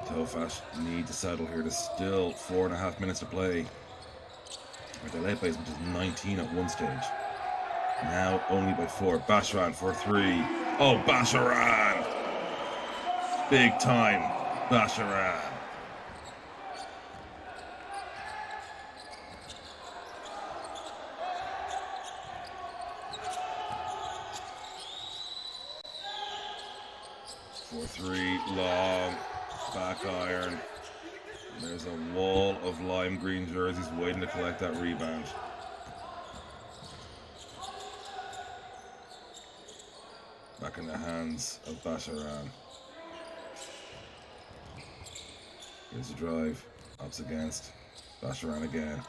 Tofas need to settle here. There's still 4.5 minutes to play. The late plays, which is 19 at one stage. Now only by 4. Basharan for 3. Oh, Basharan! Big time, Basharan. For 3, long. Back iron. There's a wall of lime green jerseys waiting to collect that rebound. Back in the hands of Basharan. Here's the drive. Ups against Basharan again.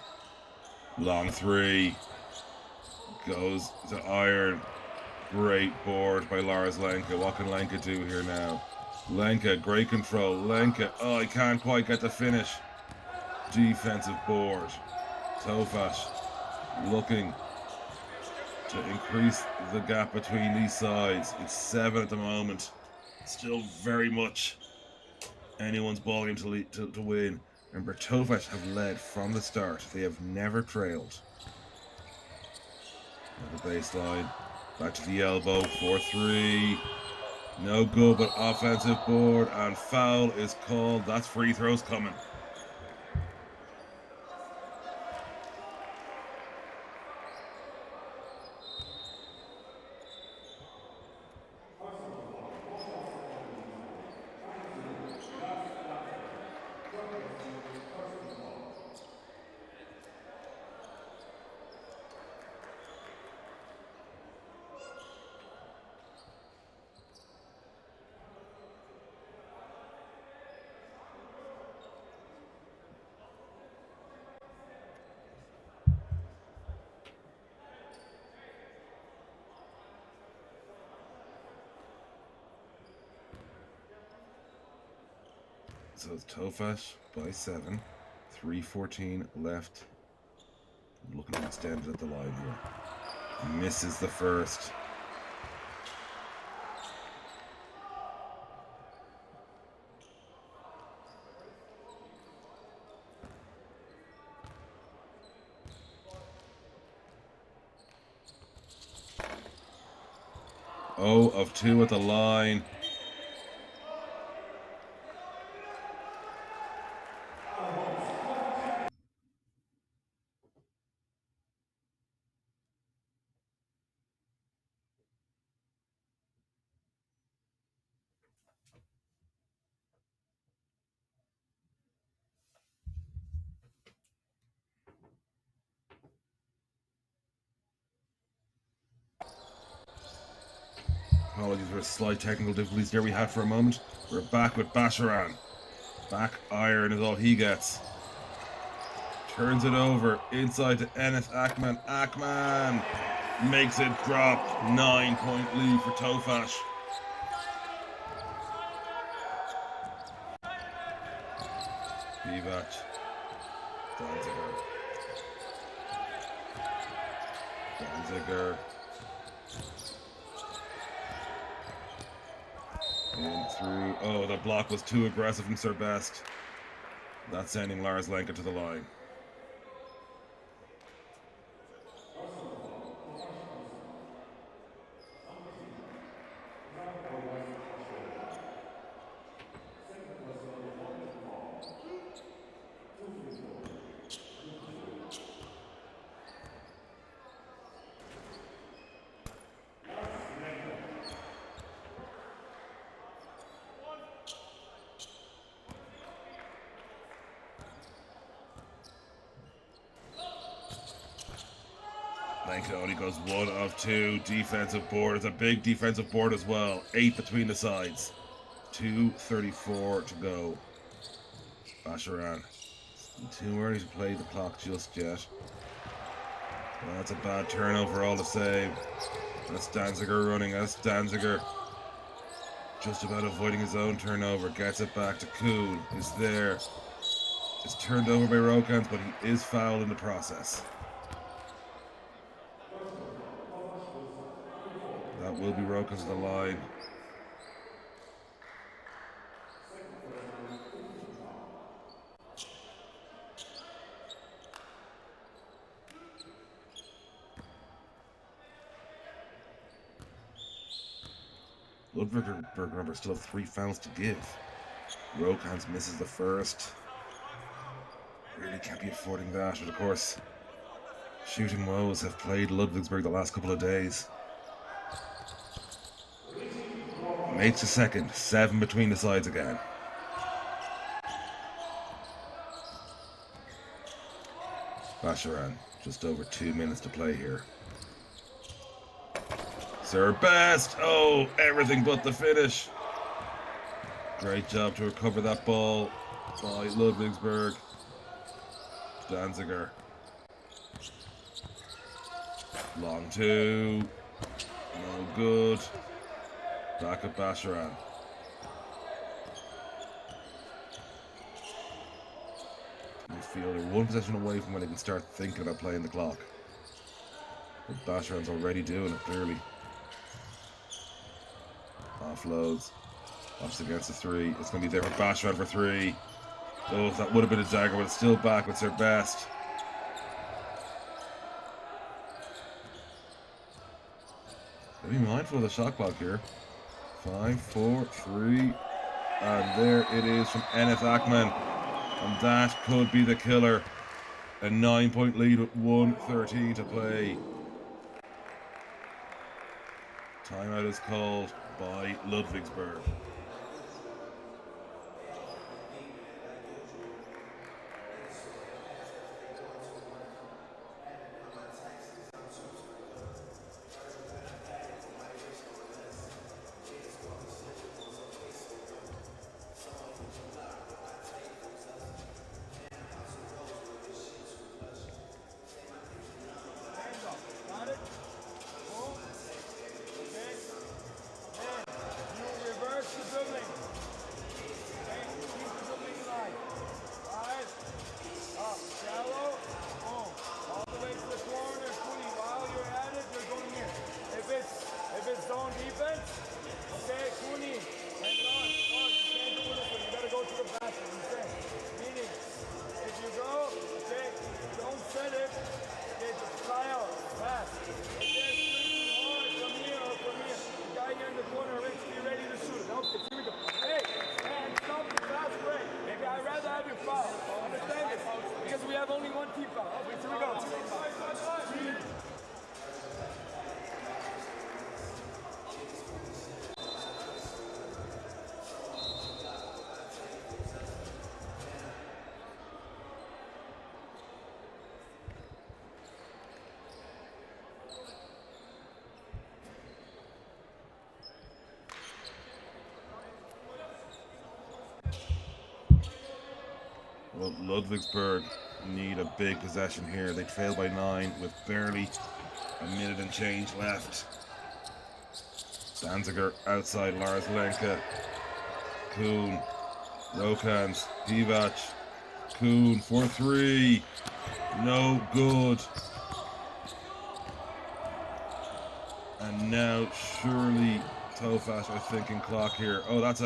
Long three. Goes to iron. Great board by Lars Lenke. What can Lenke do here now? Lenke, great control. Lenke, oh, he can't quite get the finish. Defensive board. Tofas looking to increase the gap between these sides. It's 7 at the moment. Still very much anyone's ball game to win. Remember, Tofas have led from the start. They have never trailed. The baseline. Back to the elbow. 4-3. No good, but offensive board. And foul is called. That's free throws coming. So it's Tofas by 7. 3:14 left. Looking extended at the line here. Misses the first. Oh, of 2 at the line. Apologies for slight technical difficulties there we had for a moment. We're back with Basharan. Back iron is all he gets. Turns it over inside to Enes Akman. Akman makes it drop. 9-point lead for Tofas. Divac. Danziger. In through. Oh, the block was too aggressive from Sir Best. That's sending Lars Lenke to the line. Lenke only goes 1 of 2. Defensive board. It's a big defensive board as well. 8 between the sides. 2:34 to go. Basharan. Too early to play the clock just yet. Well, that's a bad turnover all the same. That's Danziger running. That's Danziger just about avoiding his own turnover. Gets it back to Kuhn. Is there. It's turned over by Rokans, but he is fouled in the process. That will be Rokans to the line. Ludwigsburg, remember, still have 3 fouls to give. Rokans misses the first. Really can't be affording that, but of course, shooting woes have played Ludwigsburg the last couple of days. Makes a second. 7 between the sides again. Basharan, just over 2 minutes to play here. Sir Best! Oh, everything but the finish. Great job to recover that ball by Ludwigsburg. Danziger. Long two. No good. Back at Basharan. Midfielder one possession away from when they can start thinking about playing the clock. But Basharan's already doing it clearly. Offloads. Offs against the three. It's going to be there for Basharan for three. Oh, that would have been a dagger, but it's still back. It's their best. Be mindful of the shot clock here. 5, 4, 3. And there it is from Enes Akman. And that could be the killer. A 9-point lead with 1:13 to play. Timeout is called by Ludwigsburg. Well, Ludwigsburg need a big possession here. They trail by 9 with barely a minute and change left. Danziger outside Lars Lenke. Kuhn. Rokans. Divac. Kuhn for 3. No good. And now surely Tofas are thinking clock here. Oh, that's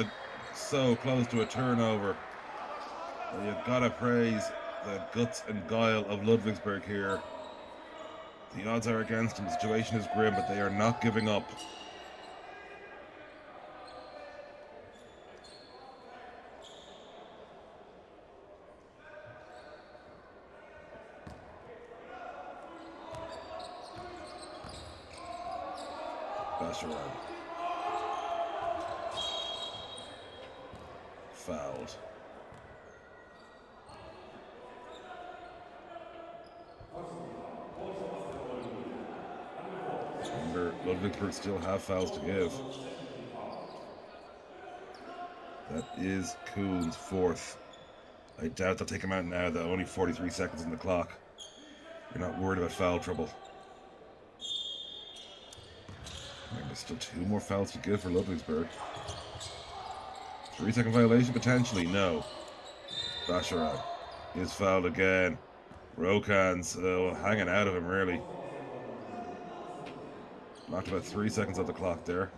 so close to a turnover. Well, you've got to praise the guts and guile of Ludwigsburg here. The odds are against them. The situation is grim, but they are not giving up. Basharan. Fouled. Remember, Ludwigsburg still have fouls to give. That is Kuhn's 4th. I doubt they'll take him out now, though. Only 43 seconds on the clock. You're not worried about foul trouble. Remember, still 2 more fouls to give for Ludwigsburg. 3-second violation, potentially. No. Basharan is fouled again. Rokans hanging out of him, really. Knocked about 3 seconds off the clock there.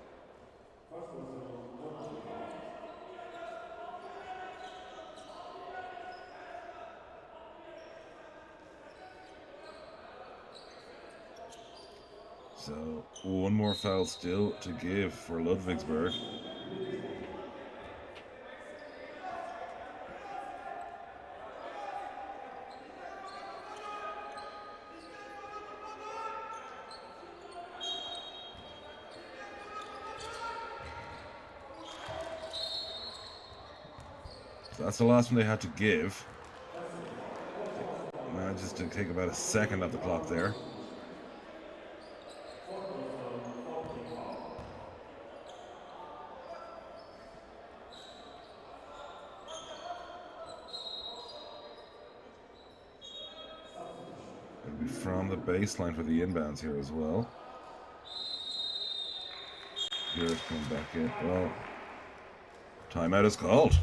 So, 1 more foul still to give for Ludwigsburg. So that's the last one they had to give. Manages to take about a second off the clock there. from the baseline for the inbounds here as well. Here's coming back in. Well, timeout is called.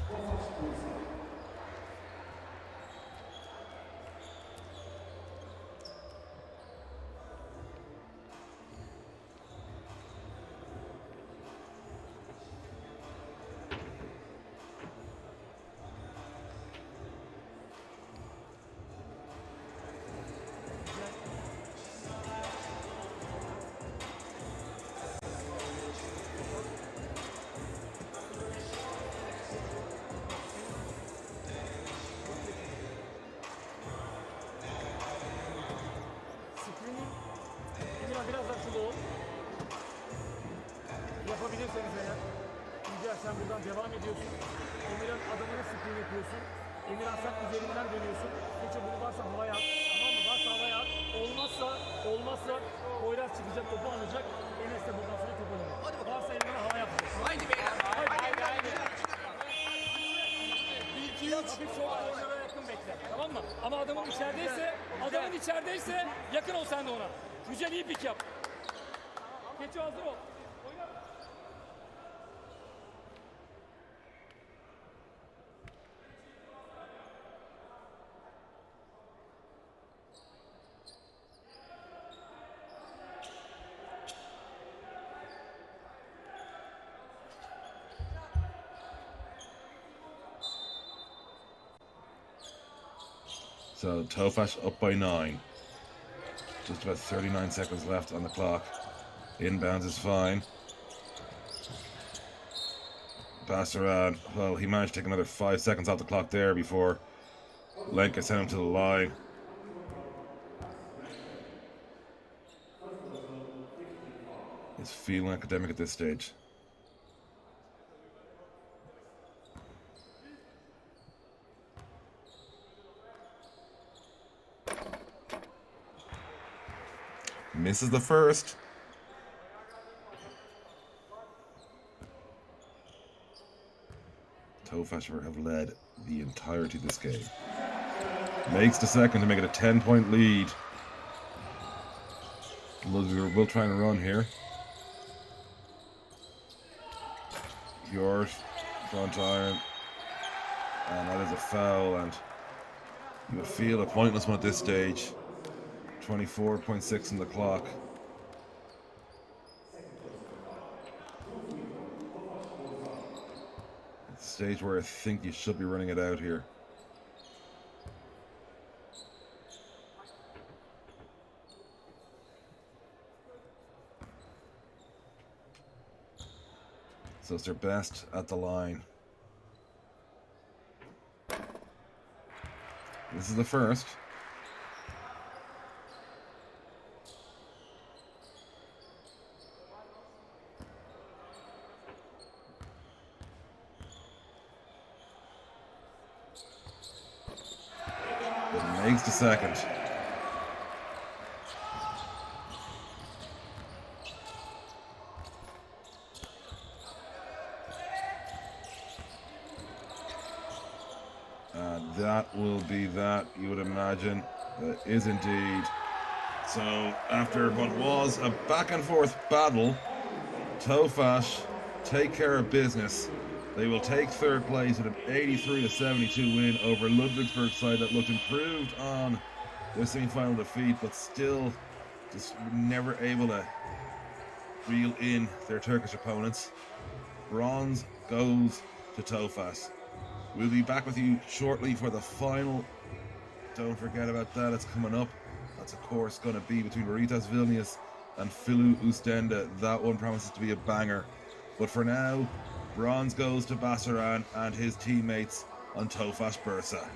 Yapabilirseniz eğer. Yücel sen buradan devam ediyorsun. Emirhan adamına screen yapıyorsun. Emirhan sen üzerinden dönüyorsun. Geçe bunu varsa havaya at. Tamam mı? Varsa havaya at. Olmazsa Poyraz çıkacak, topu alacak. Enes de buradan sonra topu alacak. Varsa Emirhan'a havaya atacak. Haydi be ya. Haydi. Hafif sol ayağına yakın bekle. Tamam mı? Ama adamın içerideyse yakın ol sen de ona. Yücel iyi pik yap. Geçe hazır ol. So Tofas up by 9. Just about 39 seconds left on the clock. Inbounds is fine. Pass around. Well, he managed to take another 5 seconds off the clock there before Lenka sent him to the line. He's feeling academic at this stage. Misses the first. Tofas have led the entirety of this game. Makes the second to make it a 10-point lead. Ludwigsburg will try and run here. Yours, front iron. And that is a foul, and you would feel a pointless one at this stage. 24.6 on the clock. It's the stage where I think you should be running it out here. So it's their best at the line. This is the first. Makes the second. That will be that, you would imagine. That is indeed. So, after what was a back and forth battle, Tofas take care of business. They will take third place with an 83-72 win over Ludwigsburg side that looked improved on their semi-final defeat, but still just never able to reel in their Turkish opponents. Bronze goes to Tofas. We'll be back with you shortly for the final. Don't forget about that, it's coming up. That's of course going to be between Veritas Vilnius and Filu Ustenda. That one promises to be a banger. But for now, bronze goes to Basaran and his teammates on Tofas Bursa.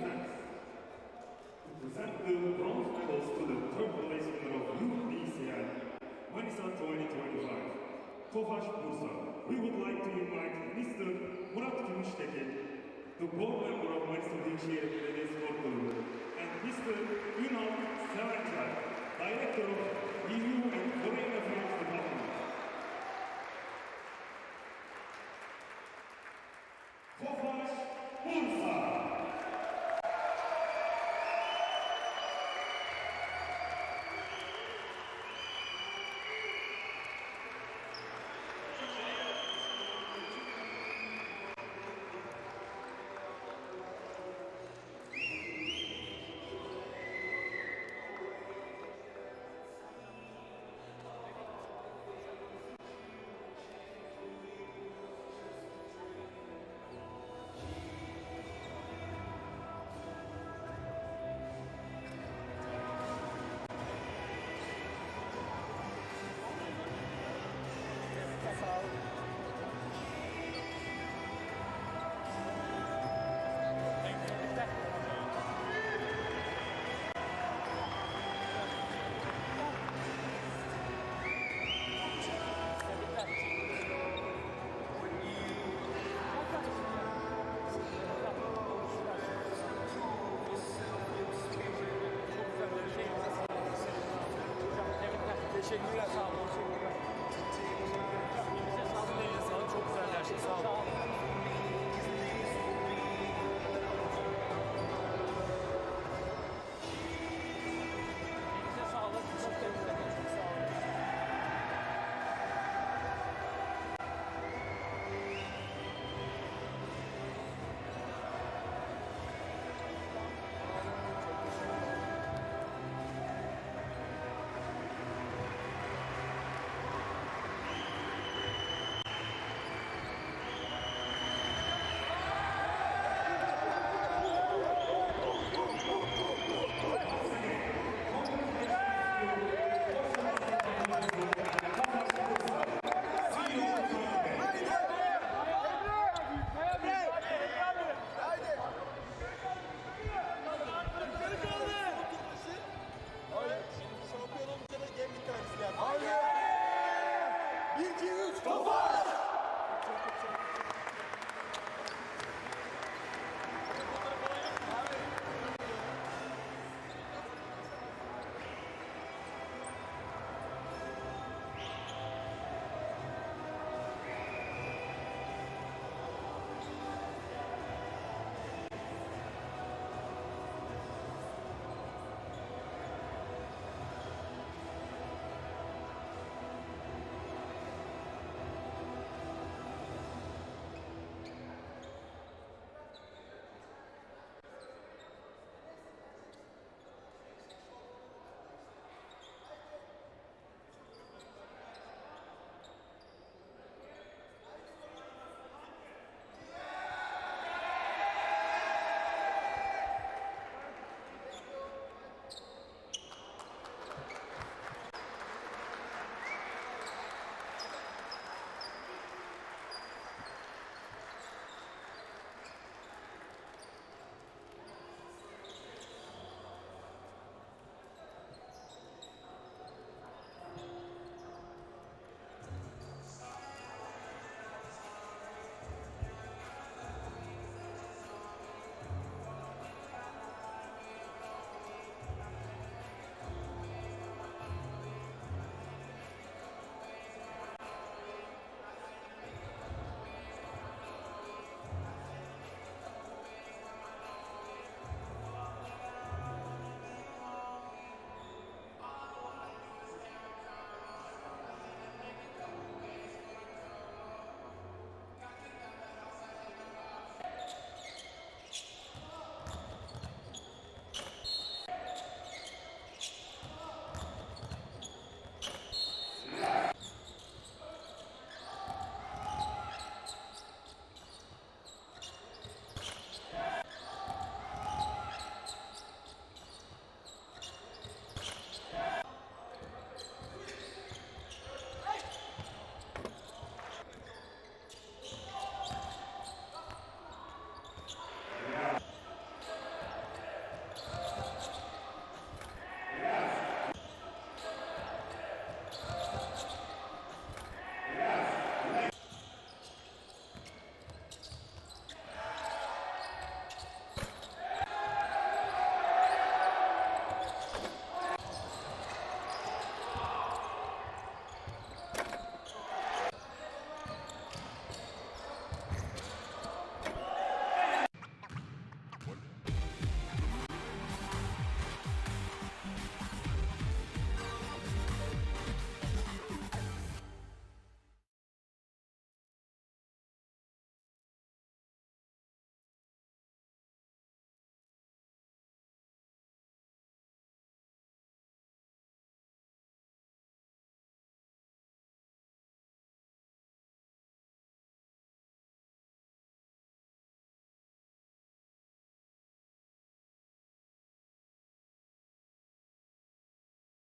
fans. To present the bronze medals to the third place winner of UBCN Manisa 2025, Tofas Bursa, we would like to invite Mr. Murat Gümüştekin, the board member of Manisa Büyükşehir Belediye Spor Kulübü, and Mr. Ünal Sevencer, director of EU and Foreign Affairs Department. Tofas Bursa. Teşekkürler, sağ olun. Bize sağlık, elinize sağlık. Çok güzel her şey, sağ olun.